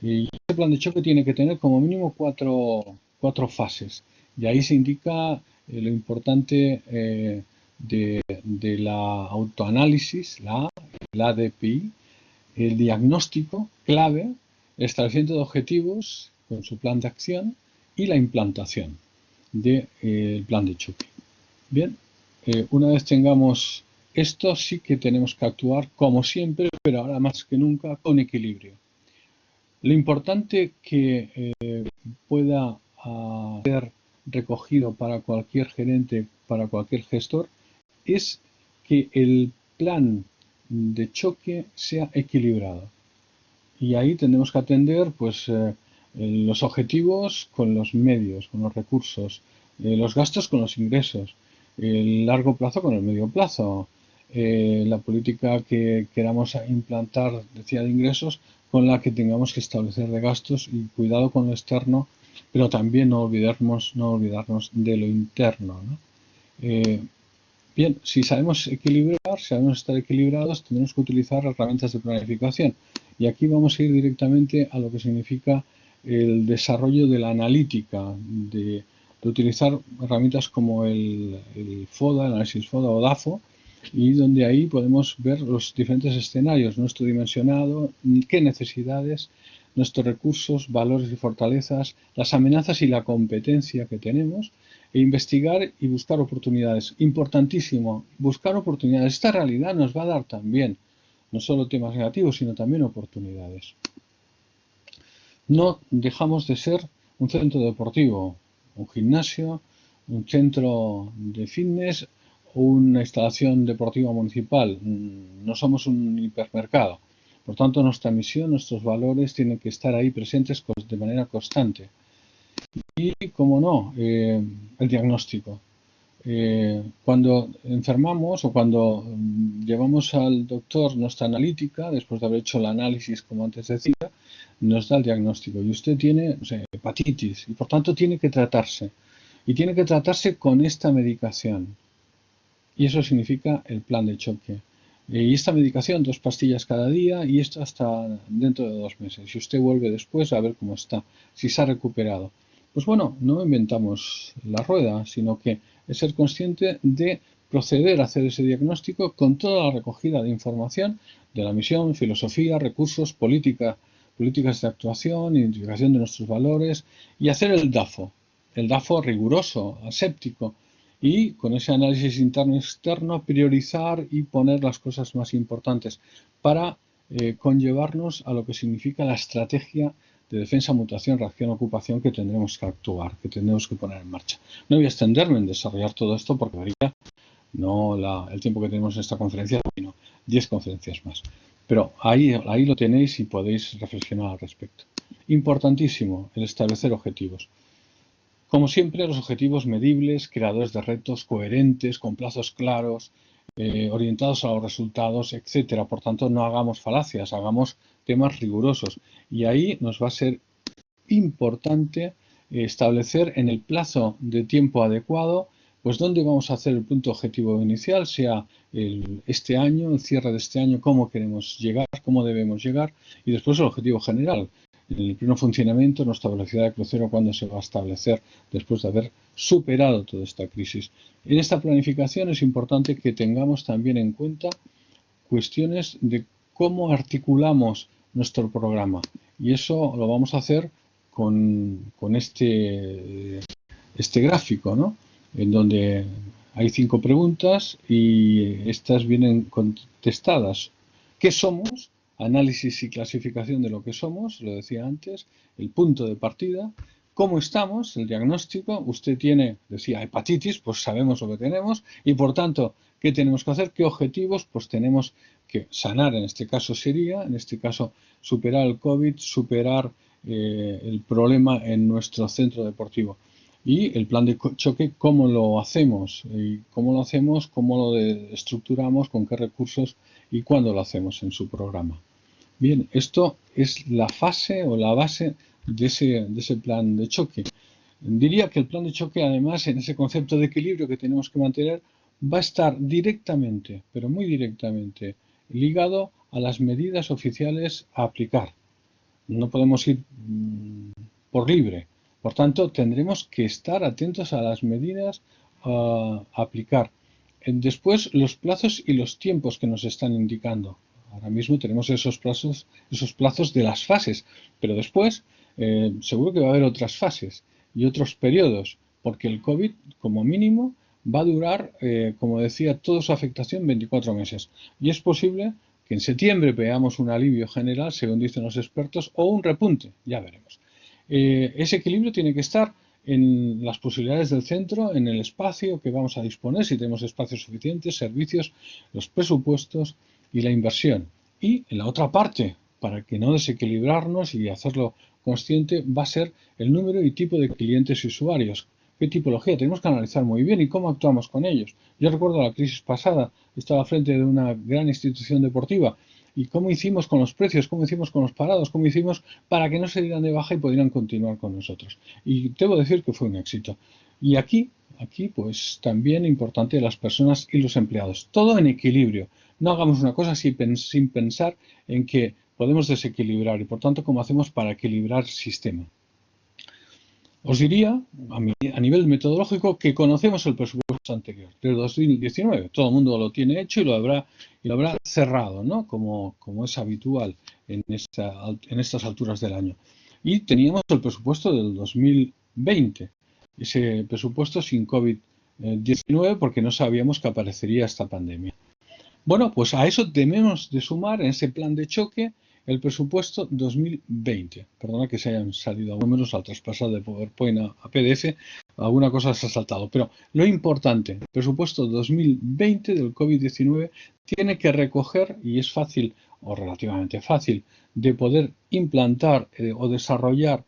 Y ese plan de choque tiene que tener como mínimo cuatro fases. Y ahí se indica lo importante de la autoanálisis, la ADPI, el diagnóstico clave, el establecimiento de objetivos con su plan de acción y la implantación del plan de choque. Bien, una vez tengamos esto, sí que tenemos que actuar como siempre, pero ahora más que nunca con equilibrio. Lo importante que pueda ser recogido para cualquier gerente, para cualquier gestor, es que el plan de choque sea equilibrado. Y ahí tenemos que atender pues, los objetivos con los medios, con los recursos, los gastos con los ingresos, el largo plazo con el medio plazo, la política que queramos implantar, decía, de ingresos, con la que tengamos que establecer de gastos, y cuidado con lo externo, pero también no olvidarnos de lo interno, ¿no? Bien, si sabemos equilibrar, si sabemos estar equilibrados, tendremos que utilizar herramientas de planificación. Y aquí vamos a ir directamente a lo que significa el desarrollo de la analítica, de utilizar herramientas como el FODA, el análisis FODA o DAFO, y donde ahí podemos ver los diferentes escenarios, nuestro dimensionado, qué necesidades, nuestros recursos, valores y fortalezas, las amenazas y la competencia que tenemos, e investigar y buscar oportunidades. Importantísimo, buscar oportunidades. Esta realidad nos va a dar también no solo temas negativos, sino también oportunidades. No dejamos de ser un centro deportivo, un gimnasio, un centro de fitness o una instalación deportiva municipal. No somos un hipermercado. Por tanto, nuestra misión, nuestros valores tienen que estar ahí presentes de manera constante. Y, como no, el diagnóstico. Cuando enfermamos o cuando llevamos al doctor nuestra analítica, después de haber hecho el análisis, como antes decía, nos da el diagnóstico. Y usted tiene, no sé, hepatitis, y por tanto tiene que tratarse. Y tiene que tratarse con esta medicación. Y eso significa el plan de choque. Y esta medicación, 2 pastillas cada día, y esto hasta dentro de 2 meses. Y usted vuelve después a ver cómo está, si se ha recuperado. Pues bueno, no inventamos la rueda, sino que es ser consciente de proceder a hacer ese diagnóstico con toda la recogida de información de la misión, filosofía, recursos, políticas de actuación, identificación de nuestros valores, y hacer el DAFO riguroso, aséptico, y con ese análisis interno y externo priorizar y poner las cosas más importantes para conllevarnos a lo que significa la estrategia de defensa, mutación, reacción, ocupación que tendremos que actuar, que tendremos que poner en marcha. No voy a extenderme en desarrollar todo esto porque varía el tiempo que tenemos en esta conferencia, sino 10 conferencias más. Pero ahí lo tenéis y podéis reflexionar al respecto. Importantísimo el establecer objetivos. Como siempre, los objetivos medibles, creadores de retos, coherentes, con plazos claros, orientados a los resultados, etcétera. Por tanto, no hagamos falacias, hagamos temas rigurosos. Y ahí nos va a ser importante establecer en el plazo de tiempo adecuado pues dónde vamos a hacer el punto objetivo inicial, sea este año, el cierre de este año, cómo queremos llegar, cómo debemos llegar, y después el objetivo general, el pleno funcionamiento, nuestra velocidad de crucero, cuándo se va a establecer después de haber superado toda esta crisis. En esta planificación es importante que tengamos también en cuenta cuestiones de cómo articulamos nuestro programa, y eso lo vamos a hacer con este gráfico, ¿no? En donde hay 5 preguntas y estas vienen contestadas. ¿Qué somos? Análisis y clasificación de lo que somos, lo decía antes, el punto de partida. ¿Cómo estamos? El diagnóstico. Usted tiene, decía, hepatitis, pues sabemos lo que tenemos y por tanto, ¿qué tenemos que hacer? ¿Qué objetivos? Pues tenemos que sanar, en este caso sería, en este caso, superar el COVID, superar el problema en nuestro centro deportivo. Y el plan de choque, ¿cómo lo hacemos? ¿Y cómo lo hacemos? ¿Cómo lo estructuramos? ¿Con qué recursos? ¿Y cuándo lo hacemos en su programa? Bien, esto es la fase o la base de ese plan de choque. Diría que el plan de choque, además, en ese concepto de equilibrio que tenemos que mantener, va a estar directamente, pero muy directamente, ligado a las medidas oficiales a aplicar. No podemos ir por libre. Por tanto, tendremos que estar atentos a las medidas a aplicar. Después, los plazos y los tiempos que nos están indicando. Ahora mismo tenemos esos plazos de las fases, pero después seguro que va a haber otras fases y otros periodos, porque el COVID, como mínimo, va a durar, como decía, toda su afectación 24 meses. Y es posible que en septiembre veamos un alivio general, según dicen los expertos, o un repunte, ya veremos. Ese equilibrio tiene que estar en las posibilidades del centro, en el espacio que vamos a disponer, si tenemos espacios suficientes, servicios, los presupuestos y la inversión. Y en la otra parte, para que no desequilibrarnos y hacerlo consciente, va a ser el número y tipo de clientes y usuarios. ¿Qué tipología? Tenemos que analizar muy bien y cómo actuamos con ellos. Yo recuerdo la crisis pasada, estaba al frente de una gran institución deportiva y cómo hicimos con los precios, cómo hicimos con los parados, cómo hicimos para que no se dieran de baja y pudieran continuar con nosotros. Y debo decir que fue un éxito. Y aquí pues también importante las personas y los empleados. Todo en equilibrio. No hagamos una cosa sin pensar en que podemos desequilibrar y por tanto cómo hacemos para equilibrar el sistema. Os diría, a nivel metodológico, que conocemos el presupuesto anterior, del 2019. Todo el mundo lo tiene hecho y lo habrá cerrado, ¿no? Como es habitual en estas alturas del año. Y teníamos el presupuesto del 2020, ese presupuesto sin COVID-19, porque no sabíamos que aparecería esta pandemia. Bueno, pues a eso debemos de sumar en ese plan de choque el presupuesto 2020. Perdona que se hayan salido números al traspasar de PowerPoint a PDF, alguna cosa se ha saltado. Pero lo importante, el presupuesto 2020 del COVID-19 tiene que recoger, y es fácil o relativamente fácil, de poder implantar o desarrollar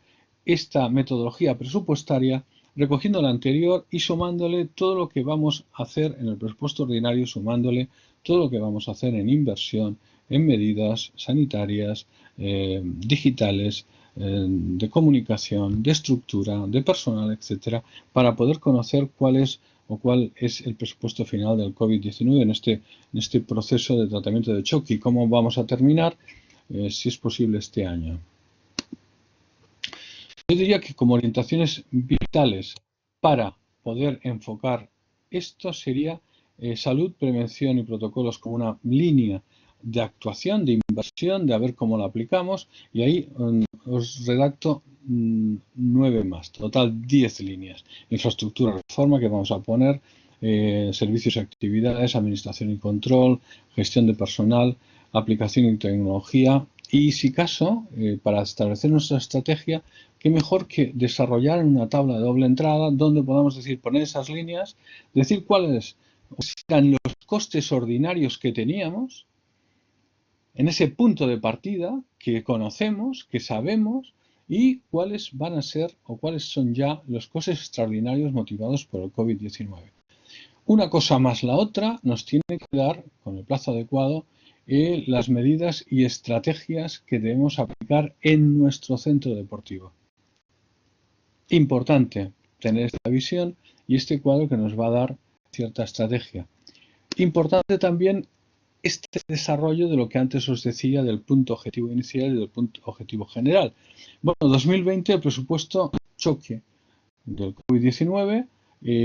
esta metodología presupuestaria recogiendo la anterior y sumándole todo lo que vamos a hacer en el presupuesto ordinario, sumándole todo lo que vamos a hacer en inversión, en medidas sanitarias, digitales, de comunicación, de estructura, de personal, etcétera, para poder conocer cuál es el presupuesto final del COVID-19 en este proceso de tratamiento de choque y cómo vamos a terminar, si es posible, este año. Yo diría que como orientaciones vitales para poder enfocar esto sería salud, prevención y protocolos como una línea de actuación, de inversión, de a ver cómo lo aplicamos, y ahí os redacto 9 más, total 10 líneas. Infraestructura, reforma que vamos a poner, servicios y actividades, administración y control, gestión de personal, aplicación y tecnología, y si caso, para establecer nuestra estrategia, qué mejor que desarrollar en una tabla de doble entrada donde podamos poner esas líneas, decir cuáles eran los costes ordinarios que teníamos en ese punto de partida que conocemos, que sabemos, y cuáles van a ser o cuáles son ya los costes extraordinarios motivados por el COVID-19. Una cosa más la otra nos tiene que dar, con el plazo adecuado, las medidas y estrategias que debemos aplicar en nuestro centro deportivo. Importante, tener esta visión y este cuadro que nos va a dar cierta estrategia. Importante también este desarrollo de lo que antes os decía del punto objetivo inicial y del punto objetivo general. Bueno, 2020 el presupuesto choque del COVID-19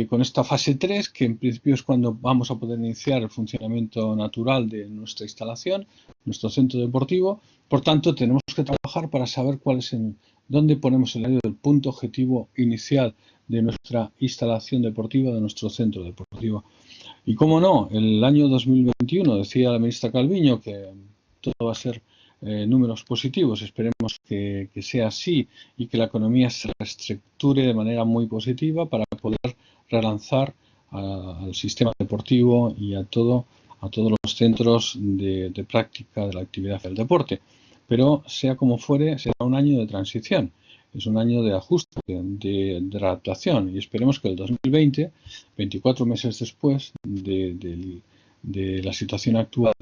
con esta fase 3, que en principio es cuando vamos a poder iniciar el funcionamiento natural de nuestra instalación, nuestro centro deportivo. Por tanto, tenemos que trabajar para saber dónde ponemos el área del punto objetivo inicial de nuestra instalación deportiva, de nuestro centro deportivo. Y cómo no, el año 2021, decía la ministra Calviño, que todo va a ser números positivos. Esperemos que sea así y que la economía se reestructure de manera muy positiva para poder relanzar al sistema deportivo y a todos los centros de práctica de la actividad del deporte. Pero sea como fuere, será un año de transición. Es un año de ajuste, de adaptación, y esperemos que el 2020, 24 meses después de la situación actual,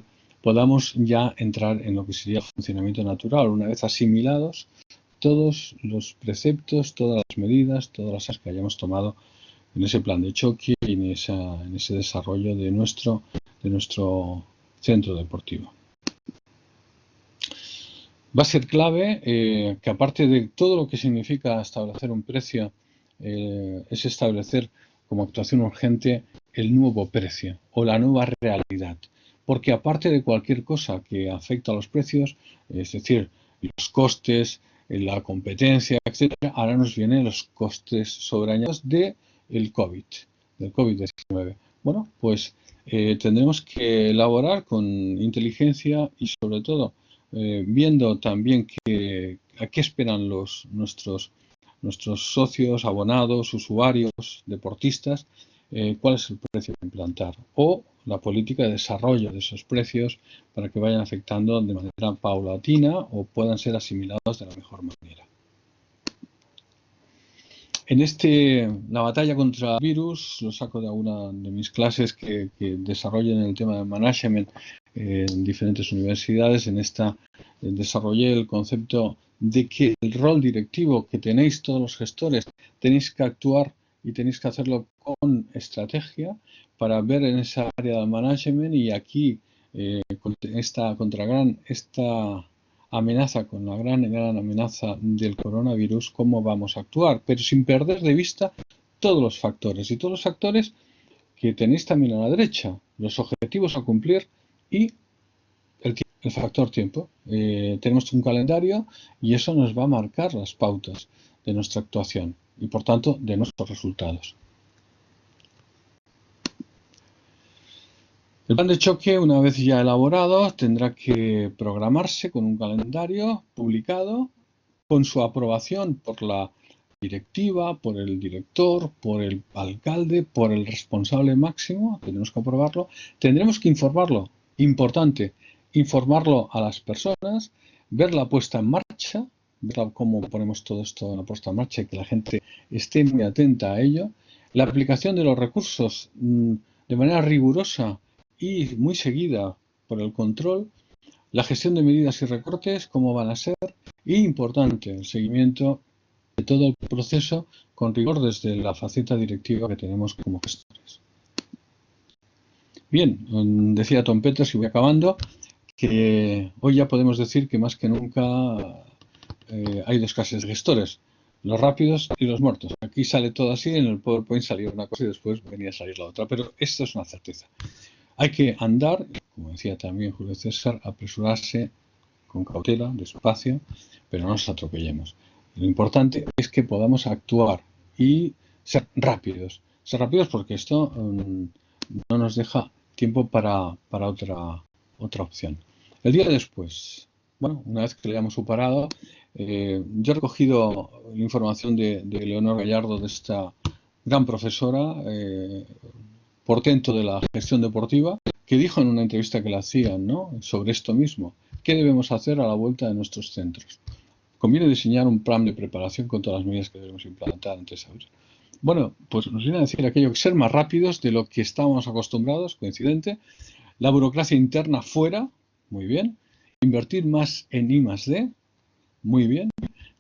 podamos ya entrar en lo que sería el funcionamiento natural, una vez asimilados todos los preceptos, todas las medidas, todas las acciones que hayamos tomado en ese plan de choque y en ese desarrollo de nuestro centro deportivo. Va a ser clave que, aparte de todo lo que significa establecer un precio, es establecer como actuación urgente el nuevo precio o la nueva realidad. Porque aparte de cualquier cosa que afecta a los precios, es decir, los costes, la competencia, etcétera, ahora nos vienen los costes sobreañadidos del COVID-19. Bueno, pues tendremos que elaborar con inteligencia y sobre todo viendo también a qué esperan nuestros socios, abonados, usuarios, deportistas, cuál es el precio a implantar o la política de desarrollo de esos precios para que vayan afectando de manera paulatina o puedan ser asimilados de la mejor manera. La batalla contra el virus, lo saco de alguna de mis clases que desarrollo en el tema de management en diferentes universidades. Desarrollé el concepto de que el rol directivo que tenéis todos los gestores, tenéis que actuar y tenéis que hacerlo con estrategia para ver en esa área del management y aquí con esta amenaza, con la gran amenaza del coronavirus, cómo vamos a actuar, pero sin perder de vista todos los factores y todos los factores que tenéis también a la derecha, los objetivos a cumplir y el factor tiempo. Tenemos un calendario y eso nos va a marcar las pautas de nuestra actuación y por tanto de nuestros resultados. El plan de choque, una vez ya elaborado, tendrá que programarse con un calendario publicado, con su aprobación por la directiva, por el director, por el alcalde, por el responsable máximo, tenemos que aprobarlo. Tendremos que informarlo, importante, informarlo a las personas, ver la puesta en marcha, ver cómo ponemos todo esto en la puesta en marcha y que la gente esté muy atenta a ello. La aplicación de los recursos de manera rigurosa y muy seguida por el control, la gestión de medidas y recortes, cómo van a ser, y importante, el seguimiento de todo el proceso con rigor desde la faceta directiva que tenemos como gestores. Bien, decía Tom Peters, y voy acabando, que hoy ya podemos decir que más que nunca hay dos clases de gestores, los rápidos y los muertos. Aquí sale todo así, en el PowerPoint salía una cosa y después venía a salir la otra, pero esto es una certeza. Hay que andar, como decía también Julio César, apresurarse con cautela, despacio, pero no nos atropellemos. Lo importante es que podamos actuar y ser rápidos. Ser rápidos porque esto no nos deja tiempo para otra opción. El día después, bueno, una vez que le hayamos superado, yo he recogido la información de Leonor Gallardo, de esta gran profesora, portento de la gestión deportiva, que dijo en una entrevista que le hacían, ¿no?, sobre esto mismo. ¿Qué debemos hacer a la vuelta de nuestros centros? Conviene diseñar un plan de preparación con todas las medidas que debemos implantar antes de abrir. Bueno, pues nos viene a decir aquello, que ser más rápidos de lo que estábamos acostumbrados, coincidente, la burocracia interna fuera, muy bien, invertir más en I+D, muy bien,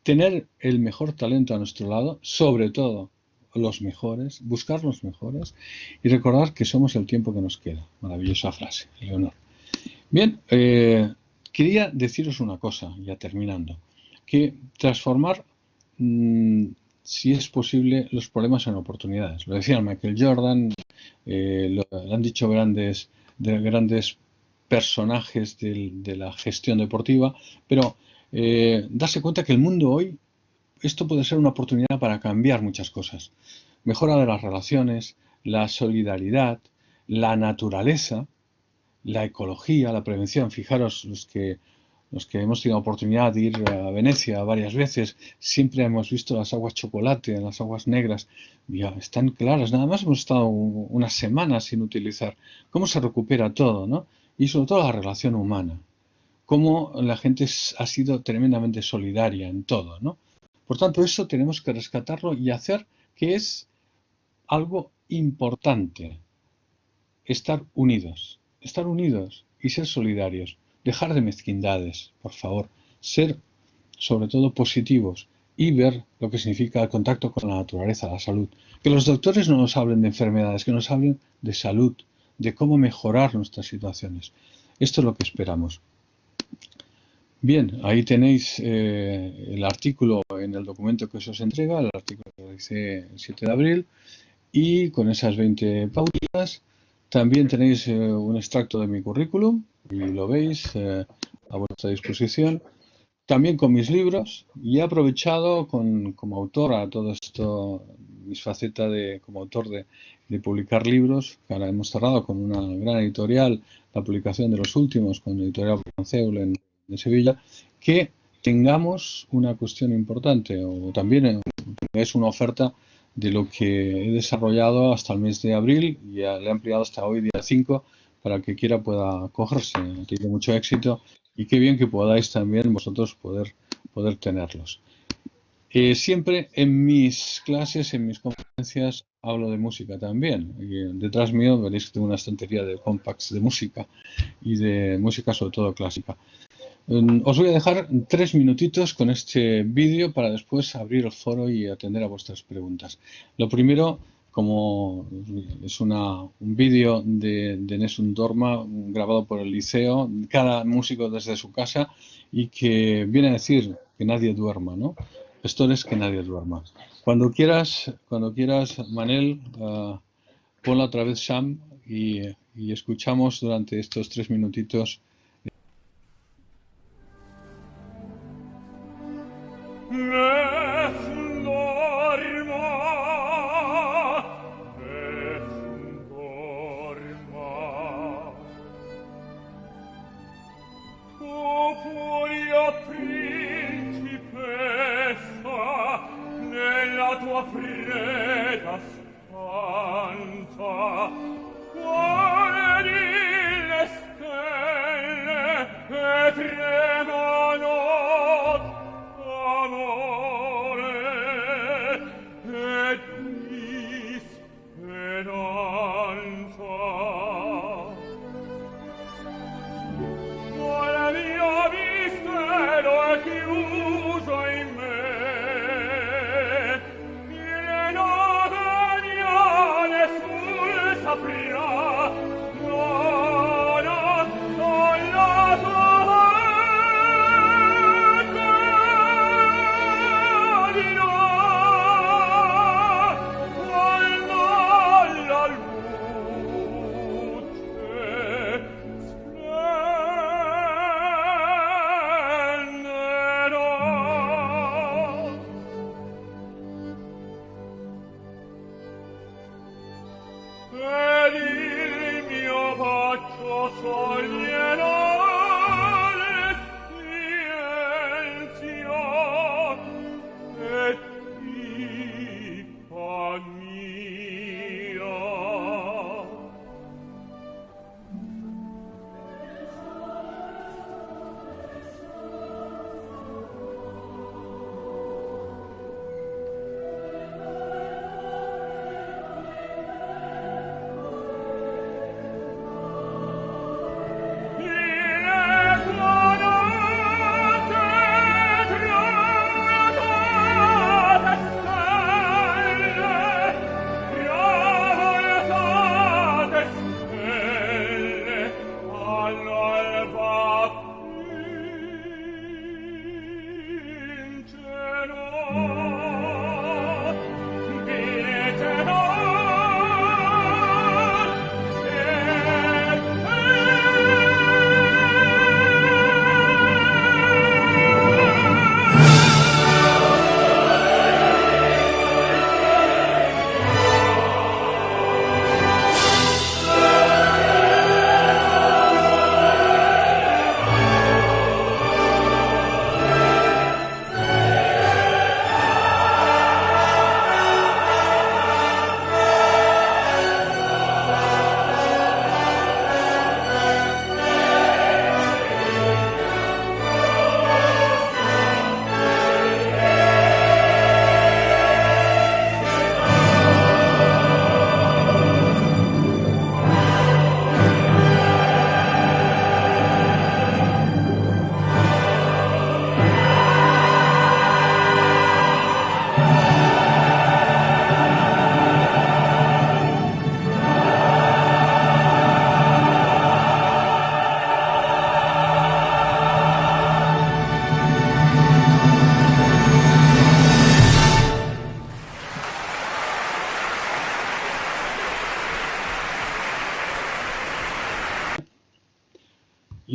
tener el mejor talento a nuestro lado, sobre todo los mejores, buscar los mejores y recordar que somos el tiempo que nos queda. Maravillosa frase, Leonor. Bien, quería deciros una cosa, ya terminando, que transformar, si es posible, los problemas en oportunidades. Lo decía Michael Jordan, lo han dicho grandes personajes de la gestión deportiva, pero darse cuenta que el mundo hoy, esto puede ser una oportunidad para cambiar muchas cosas. Mejora de las relaciones, la solidaridad, la naturaleza, la ecología, la prevención. Fijaros, los que hemos tenido oportunidad de ir a Venecia varias veces, siempre hemos visto las aguas chocolate, las aguas negras, ya están claras. Nada más hemos estado unas semanas sin utilizar. ¿Cómo se recupera todo, no? Y sobre todo la relación humana. Cómo la gente ha sido tremendamente solidaria en todo, ¿no? Por tanto, eso tenemos que rescatarlo y hacer que es algo importante. Estar unidos y ser solidarios. Dejar de mezquindades, por favor. Ser, sobre todo, positivos y ver lo que significa el contacto con la naturaleza, la salud. Que los doctores no nos hablen de enfermedades, que nos hablen de salud, de cómo mejorar nuestras situaciones. Esto es lo que esperamos. Bien, ahí tenéis el artículo en el documento que se os entrega, el artículo que dice el 7 de abril, y con esas 20 pautas. También tenéis un extracto de mi currículum y lo veis a vuestra disposición. También con mis libros, y he aprovechado como autor a todo esto, mis facetas como autor de publicar libros, que ahora hemos cerrado con una gran editorial, la publicación de los últimos con la editorial Franceul de Sevilla, que tengamos una cuestión importante, o también es una oferta de lo que he desarrollado hasta el mes de abril, y ya le he ampliado hasta hoy, día 5, para el que quiera pueda acogerse. Tiene mucho éxito y qué bien que podáis también vosotros poder tenerlos. Siempre en mis clases, en mis conferencias, hablo de música también. Y detrás mío veréis que tengo una estantería de compacts de música y de música sobre todo clásica. Os voy a dejar 3 minutitos con este vídeo para después abrir el foro y atender a vuestras preguntas. Lo primero, como es un vídeo de Nessun Dorma grabado por el liceo, cada músico desde su casa, y que viene a decir que nadie duerma, ¿no? Gestores, que nadie duerma. Cuando quieras, Manel, ponla otra vez, Sam, y escuchamos durante estos 3 minutitos.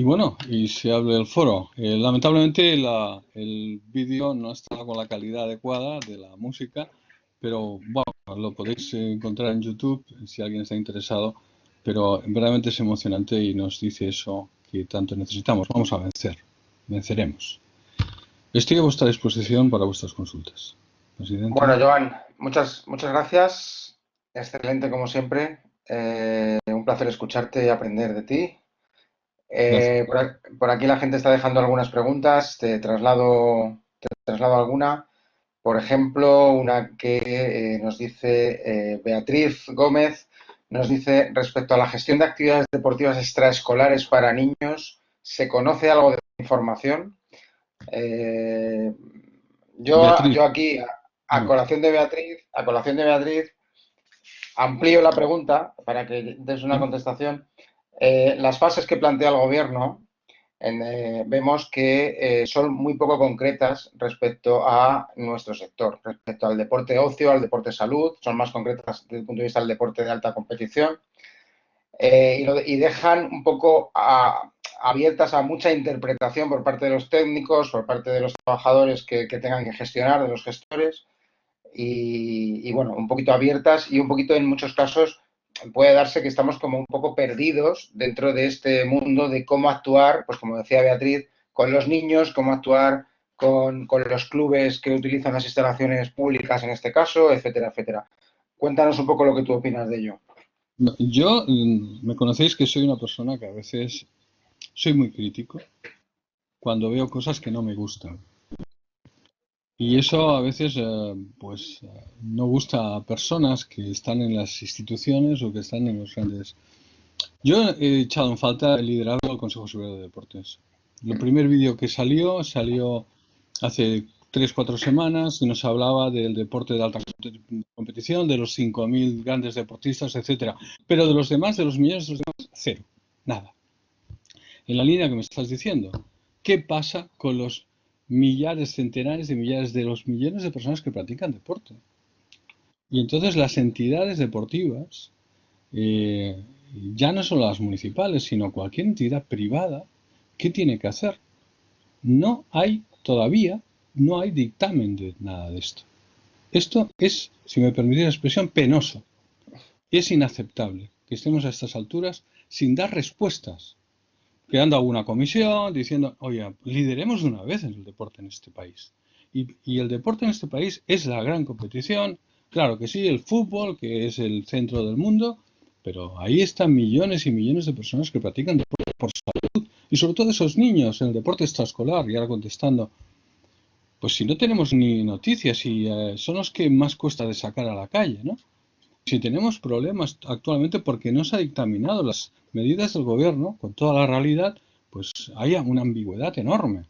Y bueno, y se abre el foro. Lamentablemente el vídeo no está con la calidad adecuada de la música, pero bueno, lo podéis encontrar en YouTube si alguien está interesado. Pero verdaderamente es emocionante y nos dice eso que tanto necesitamos. Vamos a vencer, venceremos. Estoy a vuestra disposición para vuestras consultas. Presidente. Bueno, Joan, muchas gracias. Excelente como siempre. Un placer escucharte y aprender de ti. Gracias. Por aquí la gente está dejando algunas preguntas. Te traslado alguna. Por ejemplo, una que nos dice Beatriz Gómez, nos dice respecto a la gestión de actividades deportivas extraescolares para niños, ¿se conoce algo de información? Eh, Beatriz, yo aquí, a dime. colación de Beatriz, amplío la pregunta para que des una contestación. Las fases que plantea el gobierno vemos que son muy poco concretas respecto a nuestro sector, respecto al deporte ocio, al deporte salud, son más concretas desde el punto de vista del deporte de alta competición y dejan un poco abiertas a mucha interpretación por parte de los técnicos, por parte de los trabajadores que tengan que gestionar, de los gestores bueno, un poquito abiertas y un poquito en muchos casos puede darse que estamos como un poco perdidos dentro de este mundo de cómo actuar, pues como decía Beatriz, con los niños, cómo actuar con los clubes que utilizan las instalaciones públicas en este caso, etcétera, etcétera. Cuéntanos un poco lo que tú opinas de ello. Yo, me conocéis que soy una persona que a veces soy muy crítico cuando veo cosas que no me gustan. Y eso a veces no gusta a personas que están en las instituciones o que están en los grandes. Yo he echado en falta el liderazgo del Consejo Superior de Deportes. El primer vídeo que salió hace 3 o 4 semanas y nos hablaba del deporte de alta competición, de los 5.000 grandes deportistas, etcétera. Pero de los demás, de los millones de los demás, cero, nada. En la línea que me estás diciendo, ¿qué pasa con los millares, centenares de millares de los millones de personas que practican deporte? Y entonces las entidades deportivas, eh, ya no solo las municipales, sino cualquier entidad privada, ¿qué tiene que hacer? Todavía no hay dictamen de nada de esto. Esto es, si me permitís la expresión, penoso. Es inaceptable que estemos a estas alturas sin dar respuestas, creando alguna comisión, diciendo, oye, lideremos de una vez en el deporte en este país. Y el deporte en este país es la gran competición, claro que sí, el fútbol, que es el centro del mundo, pero ahí están millones y millones de personas que practican deporte por salud, y sobre todo esos niños en el deporte extraescolar, y ahora contestando, pues si no tenemos ni noticias y son los que más cuesta de sacar a la calle, ¿no? Si tenemos problemas actualmente porque no se ha dictaminado las medidas del gobierno con toda la realidad, pues hay una ambigüedad enorme.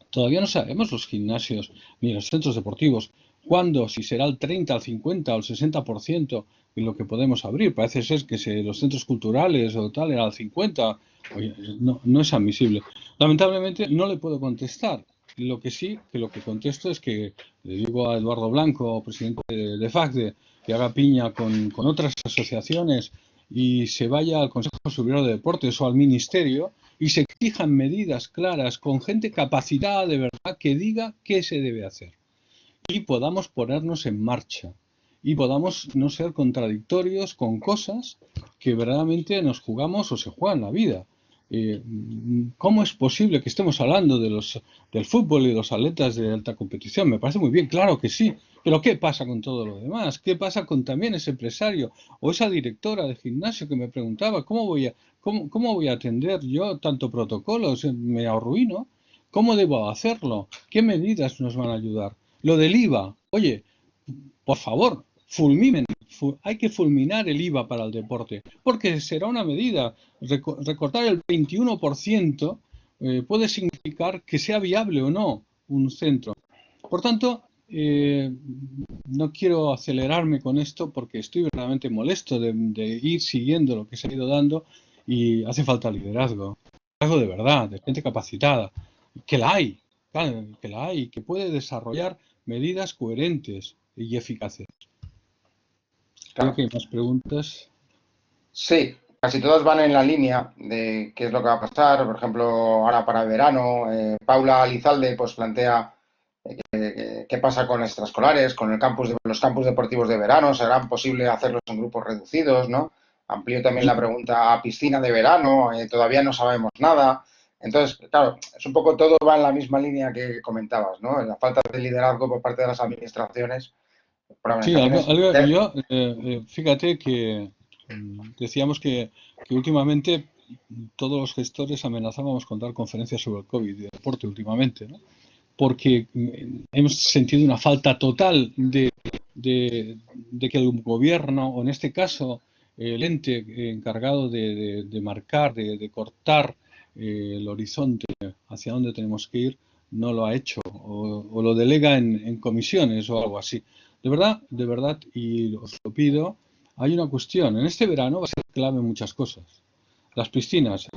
Todavía no sabemos los gimnasios ni los centros deportivos cuándo, si será el 30, el 50 o el 60% en lo que podemos abrir. Parece ser que los centros culturales o tal era el 50. Oye, no es admisible. Lamentablemente no le puedo contestar. Lo que sí, que lo que contesto es que le digo a Eduardo Blanco, presidente de FACDE, que haga piña con otras asociaciones y se vaya al Consejo Superior de Deportes o al Ministerio y se exijan medidas claras con gente capacitada de verdad que diga qué se debe hacer y podamos ponernos en marcha y podamos no ser contradictorios con cosas que verdaderamente nos jugamos o se juegan la vida. ¿Cómo es posible que estemos hablando del fútbol y de los atletas de alta competición? Me parece muy bien, claro que sí, pero ¿qué pasa con todo lo demás? ¿Qué pasa con también ese empresario o esa directora de gimnasio que me preguntaba cómo voy a atender yo tanto protocolos? Me arruino. ¿Cómo debo hacerlo? ¿Qué medidas nos van a ayudar? Lo del IVA, oye, por favor, hay que fulminar el IVA para el deporte, porque será una medida. Recortar el 21% puede significar que sea viable o no un centro. Por tanto, no quiero acelerarme con esto porque estoy verdaderamente molesto de ir siguiendo lo que se ha ido dando y hace falta liderazgo. Liderazgo de verdad, de gente capacitada, que la hay, claro, que la hay, que puede desarrollar medidas coherentes y eficaces. Creo Claro. que hay más preguntas. Sí, casi todas van en la línea de qué es lo que va a pasar. Por ejemplo, ahora para el verano, Paula Lizalde pues plantea qué pasa con extraescolares, con los campus deportivos de verano, ¿será posible hacerlos en grupos reducidos, ¿no? Amplío también la pregunta a piscina de verano, todavía no sabemos nada. Entonces, claro, es un poco todo va en la misma línea que comentabas, ¿no? La falta de liderazgo por parte de las administraciones, por Sí, organizaciones. yo, fíjate que decíamos que últimamente todos los gestores amenazábamos con dar conferencias sobre el COVID y deporte últimamente, ¿no? Porque hemos sentido una falta total de que el gobierno, o en este caso el ente encargado de marcar, de cortar el horizonte hacia dónde tenemos que ir, no lo ha hecho o lo delega en comisiones o algo así. De verdad, y os lo pido, hay una cuestión. En este verano va a ser clave muchas cosas. Las piscinas,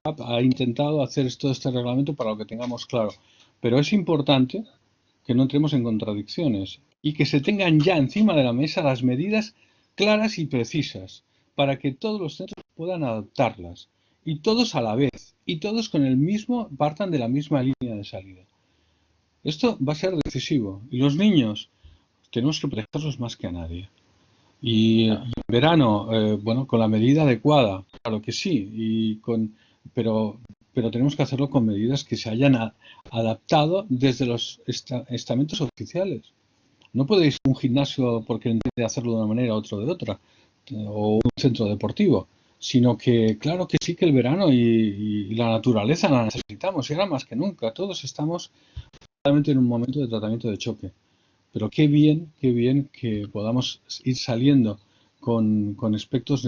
ha intentado hacer todo este reglamento para lo que tengamos claro. Pero es importante que no entremos en contradicciones y que se tengan ya encima de la mesa las medidas claras y precisas para que todos los centros puedan adoptarlas y todos a la vez y todos con el mismo partan de la misma línea de salida. Esto va a ser decisivo y los niños tenemos que protegerlos más que a nadie. Y en verano, bueno, con la medida adecuada, claro que sí, pero, pero tenemos que hacerlo con medidas que se hayan adaptado desde los estamentos oficiales. No podéis ir a un gimnasio porque entiende hacerlo de una manera, otro de otra, o un centro deportivo, sino que claro que sí que el verano y la naturaleza la necesitamos, y ahora más que nunca. Todos estamos realmente en un momento de tratamiento de choque. Pero qué bien que podamos ir saliendo con aspectos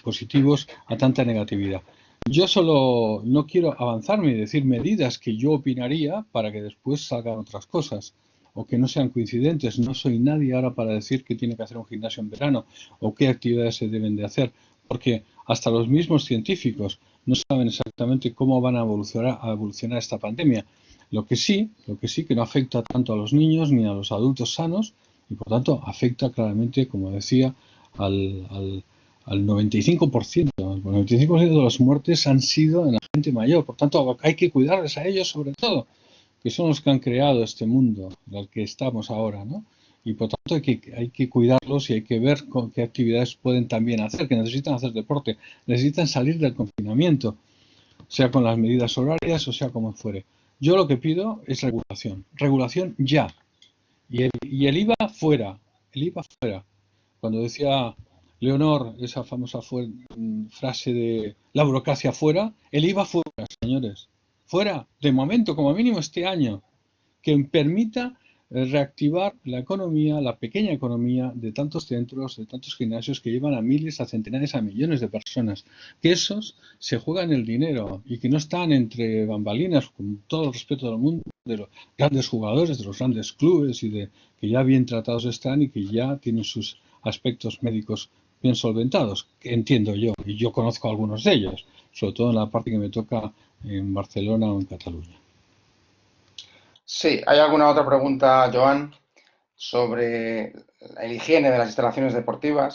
positivos a tanta negatividad. Yo solo no quiero avanzarme y decir medidas que yo opinaría para que después salgan otras cosas o que no sean coincidentes. No soy nadie ahora para decir que tiene que hacer un gimnasio en verano o qué actividades se deben de hacer, porque hasta los mismos científicos no saben exactamente cómo van a evolucionar esta pandemia. Lo que sí que no afecta tanto a los niños ni a los adultos sanos y por tanto afecta claramente, como decía, al 95%. El 95% de las muertes han sido en la gente mayor. Por tanto, hay que cuidarles a ellos sobre todo, que son los que han creado este mundo en el que estamos ahora, ¿no? Y por tanto hay que cuidarlos y hay que ver con qué actividades pueden también hacer, que necesitan hacer deporte, necesitan salir del confinamiento, sea con las medidas horarias o sea como fuere. Yo lo que pido es regulación, regulación ya. Y el IVA fuera, el IVA fuera. Cuando decía Leonor esa famosa frase de la burocracia fuera, el IVA fuera, señores. Fuera, de momento, como mínimo este año, que permita reactivar la economía, la pequeña economía de tantos centros, de tantos gimnasios que llevan a miles, a centenares, a millones de personas. Que esos se juegan el dinero y que no están entre bambalinas, con todo el respeto del mundo, de los grandes jugadores, de los grandes clubes y de que ya bien tratados están y que ya tienen sus aspectos médicos bien solventados, que entiendo yo, y yo conozco algunos de ellos, sobre todo en la parte que me toca en Barcelona o en Cataluña. Sí, ¿hay alguna otra pregunta, Joan, sobre la higiene de las instalaciones deportivas?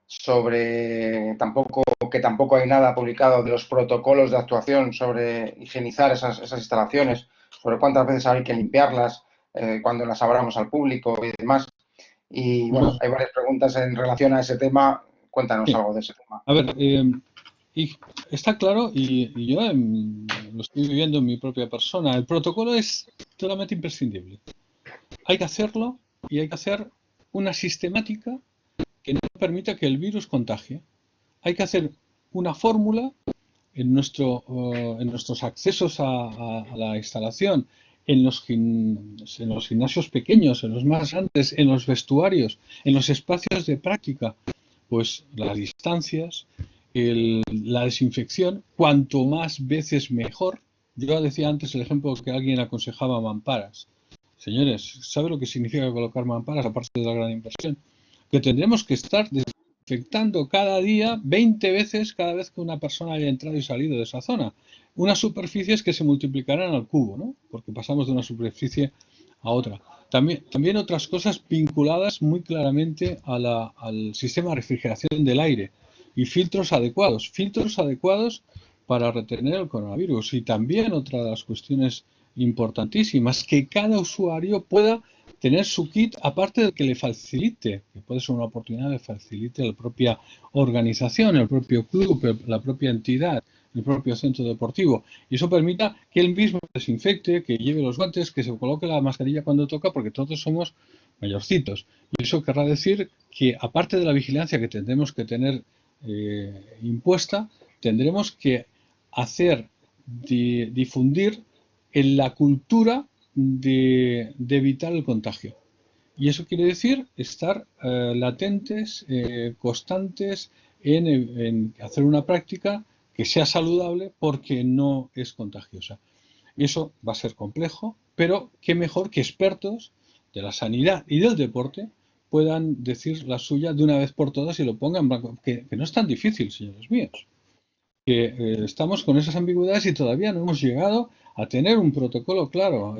Sobre que tampoco hay nada publicado de los protocolos de actuación sobre higienizar esas instalaciones, sobre cuántas veces hay que limpiarlas, cuando las abramos al público y demás. Y bueno, hay varias preguntas en relación a ese tema. Cuéntanos Sí. algo de ese tema. A ver, y está claro, y yo lo estoy viviendo en mi propia persona, el protocolo es totalmente imprescindible. Hay que hacerlo y hay que hacer una sistemática que no permita que el virus contagie. Hay que hacer una fórmula en nuestros accesos a la instalación, en los gimnasios pequeños, en los más grandes, en los vestuarios, en los espacios de práctica, pues las distancias, la desinfección, cuanto más veces mejor. Yo decía antes el ejemplo que alguien aconsejaba mamparas. Señores, ¿sabe lo que significa colocar mamparas, aparte de la gran inversión? Que tendremos que estar desinfectando cada día 20 veces cada vez que una persona haya entrado y salido de esa zona. Unas superficies que se multiplicarán al cubo, ¿no? Porque pasamos de una superficie a otra. También otras cosas vinculadas muy claramente al sistema de refrigeración del aire, y filtros adecuados para retener el coronavirus. Y también otra de las cuestiones importantísimas, que cada usuario pueda tener su kit, aparte de que le facilite, que puede ser una oportunidad de facilite la propia organización, el propio club, la propia entidad, el propio centro deportivo. Y eso permita que él mismo desinfecte, que lleve los guantes, que se coloque la mascarilla cuando toca, porque todos somos mayorcitos. Y eso querrá decir que, aparte de la vigilancia que tendremos que tener impuesta, tendremos que hacer, difundir en la cultura de evitar el contagio. Y eso quiere decir estar latentes, constantes en hacer una práctica que sea saludable porque no es contagiosa. Y eso va a ser complejo, pero qué mejor que expertos de la sanidad y del deporte puedan decir la suya de una vez por todas y lo pongan en blanco, que no es tan difícil, señores míos, que estamos con esas ambigüedades y todavía no hemos llegado a tener un protocolo claro.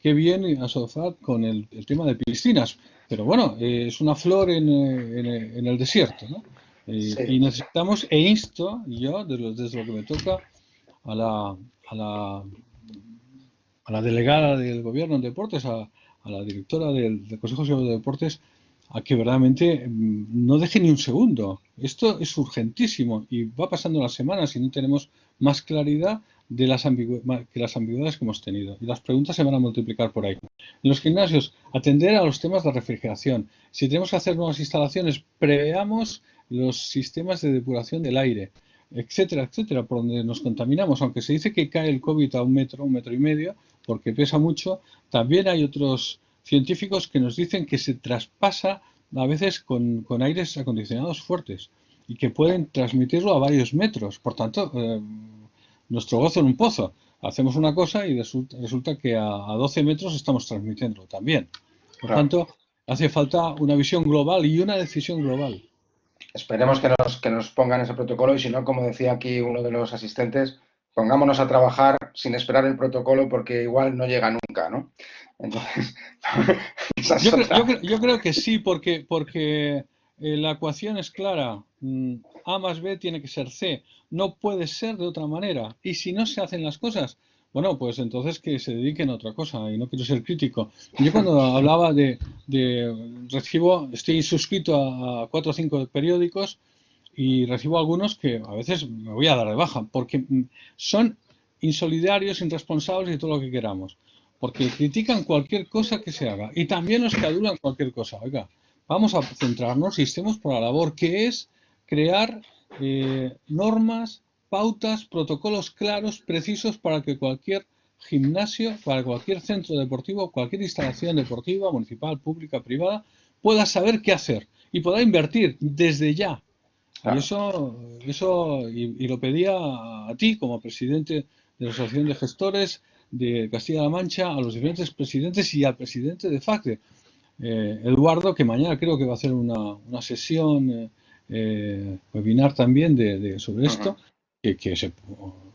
Qué bien Asofat con el tema de piscinas, pero bueno, es una flor en el desierto, ¿no? Y Sí. necesitamos, e insto yo, desde lo que me toca, a a la, a la delegada del gobierno en deportes, a la directora del Consejo Superior de Deportes, a que verdaderamente no deje ni un segundo. Esto es urgentísimo y va pasando las semanas y no tenemos más claridad de que las ambigüedades que hemos tenido. Y las preguntas se van a multiplicar por ahí. En los gimnasios, atender a los temas de refrigeración. Si tenemos que hacer nuevas instalaciones, preveamos los sistemas de depuración del aire, etcétera, etcétera, por donde nos contaminamos. Aunque se dice que cae el COVID a un metro y medio, porque pesa mucho, también hay otros científicos que nos dicen que se traspasa a veces con aires acondicionados fuertes y que pueden transmitirlo a varios metros. Por tanto, nuestro gozo en un pozo. Hacemos una cosa y resulta que a 12 metros estamos transmitiéndolo también. Por Claro. tanto, hace falta una visión global y una decisión global. Esperemos que nos pongan ese protocolo y si no, como decía aquí uno de los asistentes, pongámonos a trabajar sin esperar el protocolo porque igual no llega nunca, ¿no? Entonces, esa es otra. Yo creo que sí, porque la ecuación es clara. A más B tiene que ser C. No puede ser de otra manera. Y si no se hacen las cosas, bueno, pues entonces que se dediquen a otra cosa. Y no quiero ser crítico. Yo cuando hablaba estoy suscrito a 4 o 5 periódicos y recibo algunos que a veces me voy a dar de baja, porque son insolidarios, irresponsables y todo lo que queramos, porque critican cualquier cosa que se haga y también nos adulan cualquier cosa. Oiga, vamos a centrarnos y estemos por la labor que es crear normas, pautas, protocolos claros, precisos para que cualquier gimnasio, para cualquier centro deportivo, cualquier instalación deportiva, municipal, pública, privada, pueda saber qué hacer y pueda invertir desde ya. Y Claro. y lo pedía a ti como presidente de la Asociación de Gestores de Castilla-La Mancha, a los diferentes presidentes y al presidente de FACDE, Eduardo, que mañana creo que va a hacer una sesión, webinar también sobre Ujú. esto,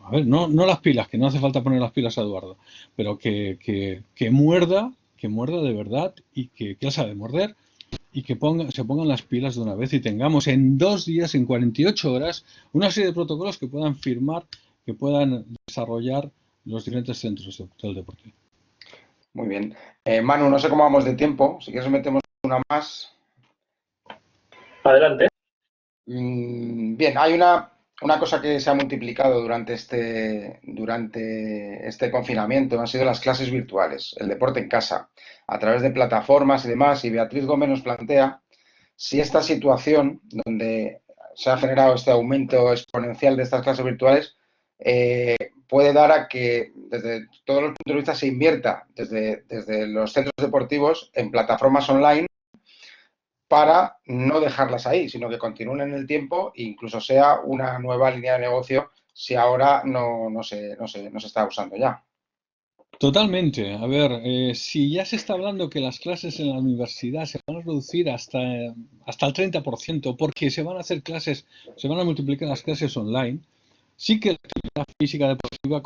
a ver, no las pilas, que no hace falta poner las pilas a Eduardo, pero que muerda de verdad y que él sabe morder y que se pongan las pilas de una vez y tengamos en 2 días, en 48 horas, una serie de protocolos que puedan firmar, que puedan desarrollar los diferentes centros del deporte. Muy bien. Manu, no sé cómo vamos de tiempo. Si quieres metemos una más. Adelante. Bien, hay una cosa que se ha multiplicado durante este confinamiento, han sido las clases virtuales, el deporte en casa, a través de plataformas y demás. Y Beatriz Gómez nos plantea si esta situación, donde se ha generado este aumento exponencial de estas clases virtuales, puede dar a que desde todos los puntos de vista se invierta desde los centros deportivos en plataformas online para no dejarlas ahí, sino que continúen en el tiempo e incluso sea una nueva línea de negocio si ahora no se está usando ya. Totalmente. A ver, si ya se está hablando que las clases en la universidad se van a reducir hasta el 30%, porque se van a hacer clases, se van a multiplicar las clases online, sí que la actividad física deportiva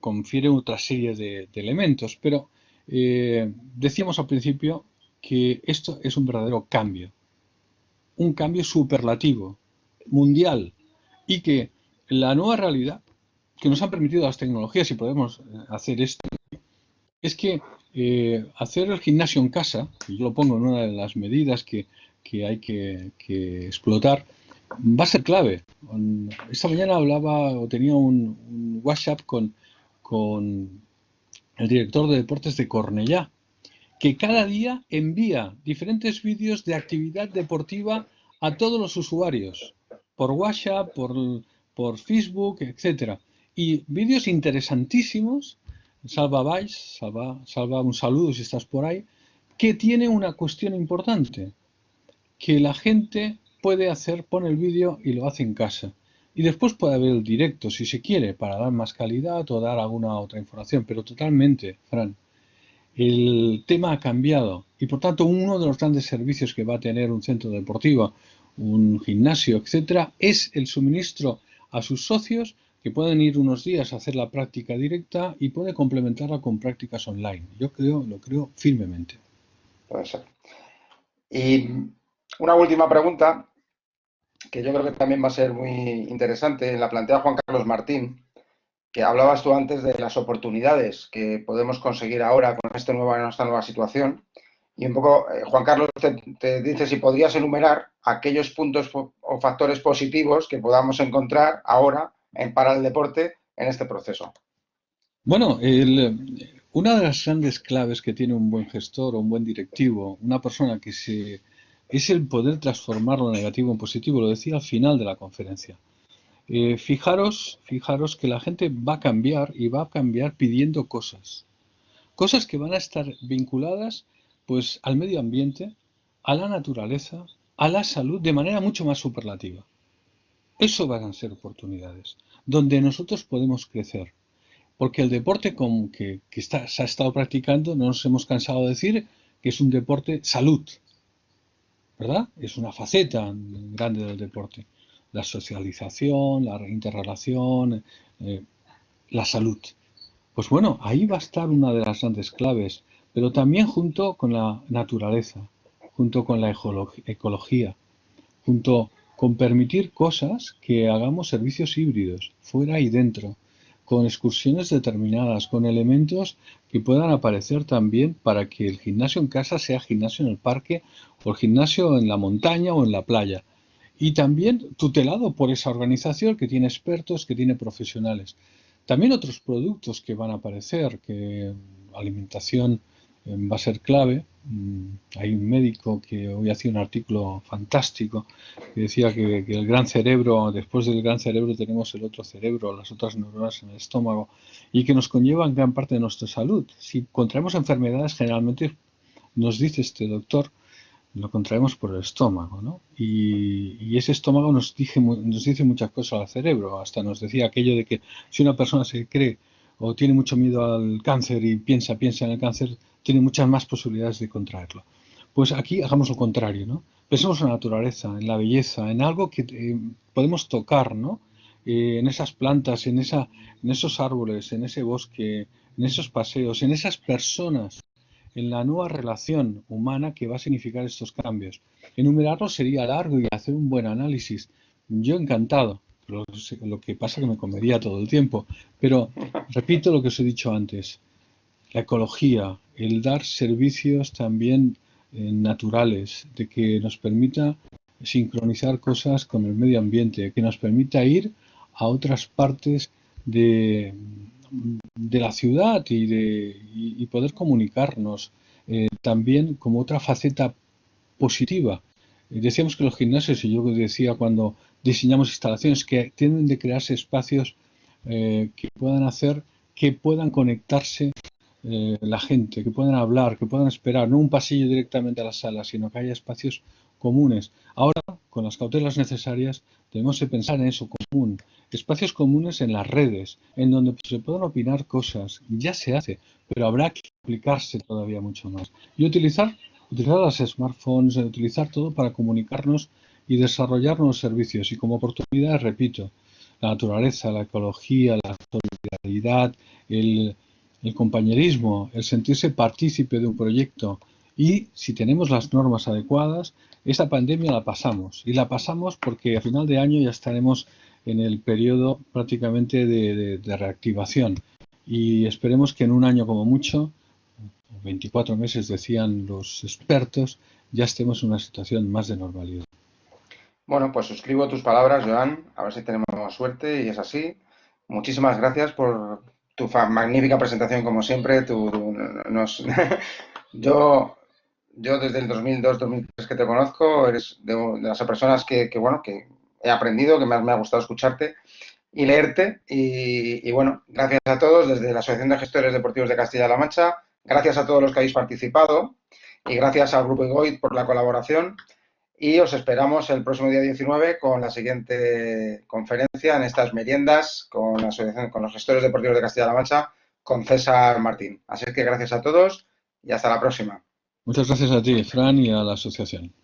confiere otra serie de elementos, pero decíamos al principio que esto es un verdadero cambio, un cambio superlativo. mundial y que la nueva realidad que nos han permitido las tecnologías y podemos hacer esto es que hacer el gimnasio en casa, y yo lo pongo en una de las medidas que hay que explotar, va a ser clave. Esta mañana hablaba o tenía un WhatsApp con el director de deportes de Cornellá, que cada día envía diferentes vídeos de actividad deportiva a todos los usuarios, por WhatsApp, por Facebook, etcétera. Y vídeos interesantísimos, Salva Valls, Salva, un saludo si estás por ahí, que tiene una cuestión importante, que la gente pone el vídeo y lo hace en casa. Y después puede haber el directo, si se quiere, para dar más calidad o dar alguna otra información, pero totalmente, Fran. El tema ha cambiado y por tanto uno de los grandes servicios que va a tener un centro deportivo, un gimnasio, etcétera, es el suministro a sus socios que pueden ir unos días a hacer la práctica directa y puede complementarla con prácticas online. Yo lo creo firmemente. Puede ser. Y una última pregunta que yo creo que también va a ser muy interesante, la plantea Juan Carlos Martín, que hablabas tú antes de las oportunidades que podemos conseguir ahora con esta nueva situación. Y un poco, Juan Carlos te dice si podrías enumerar aquellos puntos o factores positivos que podamos encontrar ahora para el deporte en este proceso. Bueno, una de las grandes claves que tiene un buen gestor o un buen directivo, una persona es el poder transformar lo negativo en positivo, lo decía al final de la conferencia. Fijaros que la gente va a cambiar y va a cambiar pidiendo cosas que van a estar vinculadas pues al medio ambiente, a la naturaleza, a la salud de manera mucho más superlativa. Eso van a ser oportunidades donde nosotros podemos crecer. Porque el deporte se ha estado practicando, no nos hemos cansado de decir que es un deporte salud, ¿verdad? Es una faceta grande del deporte. La socialización, la interrelación, la salud. Pues bueno, ahí va a estar una de las grandes claves, pero también junto con la naturaleza, junto con la ecología, junto con permitir cosas que hagamos servicios híbridos, fuera y dentro, con excursiones determinadas, con elementos que puedan aparecer también para que el gimnasio en casa sea gimnasio en el parque o el gimnasio en la montaña o en la playa. Y también tutelado por esa organización que tiene expertos, que tiene profesionales. También otros productos que van a aparecer, que alimentación va a ser clave. Hay un médico que hoy hacía un artículo fantástico que decía que el gran cerebro, después del gran cerebro tenemos el otro cerebro, las otras neuronas en el estómago, y que nos conllevan gran parte de nuestra salud. Si contraemos enfermedades, generalmente nos dice este doctor, lo contraemos por el estómago, ¿no? Y ese estómago nos dice muchas cosas al cerebro. Hasta nos decía aquello de que si una persona se cree o tiene mucho miedo al cáncer y piensa en el cáncer, tiene muchas más posibilidades de contraerlo. Pues aquí hagamos lo contrario, ¿no? Pensemos en la naturaleza, en la belleza, en algo que podemos tocar, ¿no? En esas plantas, en esos árboles, en ese bosque, en esos paseos, en esas personas, en la nueva relación humana que va a significar estos cambios. Enumerarlo sería largo y hacer un buen análisis. Yo encantado, lo que pasa es que me comería todo el tiempo. Pero repito lo que os he dicho antes. La ecología, el dar servicios también naturales, de que nos permita sincronizar cosas con el medio ambiente, que nos permita ir a otras partes de la ciudad y poder comunicarnos también como otra faceta positiva. Decíamos que los gimnasios, y yo decía cuando diseñamos instalaciones, que tienden de crearse espacios que puedan hacer que puedan conectarse la gente, que puedan hablar, que puedan esperar, no un pasillo directamente a la sala, sino que haya espacios comunes. Ahora, con las cautelas necesarias, tenemos que pensar en eso común. Espacios comunes en las redes, en donde se puedan opinar cosas. Ya se hace, pero habrá que aplicarse todavía mucho más. Y utilizar las smartphones, utilizar todo para comunicarnos y desarrollar nuevos servicios. Y como oportunidad, repito, la naturaleza, la ecología, la solidaridad, el compañerismo, el sentirse partícipe de un proyecto Y si tenemos las normas adecuadas, esa pandemia la pasamos. Y la pasamos porque a final de año ya estaremos en el periodo prácticamente de reactivación. Y esperemos que en un año como mucho, 24 meses decían los expertos, ya estemos en una situación más de normalidad. Bueno, pues suscribo tus palabras, Joan. A ver si tenemos suerte y es así. Muchísimas gracias por tu magnífica presentación, como siempre. Yo, yo desde el 2002-2003 que te conozco, eres de las personas bueno, que he aprendido, que más me ha gustado escucharte y leerte. Y bueno, gracias a todos desde la Asociación de Gestores Deportivos de Castilla-La Mancha. Gracias a todos los que habéis participado y gracias al Grupo IGOIT por la colaboración. Y os esperamos el próximo día 19 con la siguiente conferencia en estas meriendas con la asociación, con los gestores deportivos de Castilla-La Mancha, con César Martín. Así que gracias a todos y hasta la próxima. Muchas gracias a ti, Fran, y a la asociación.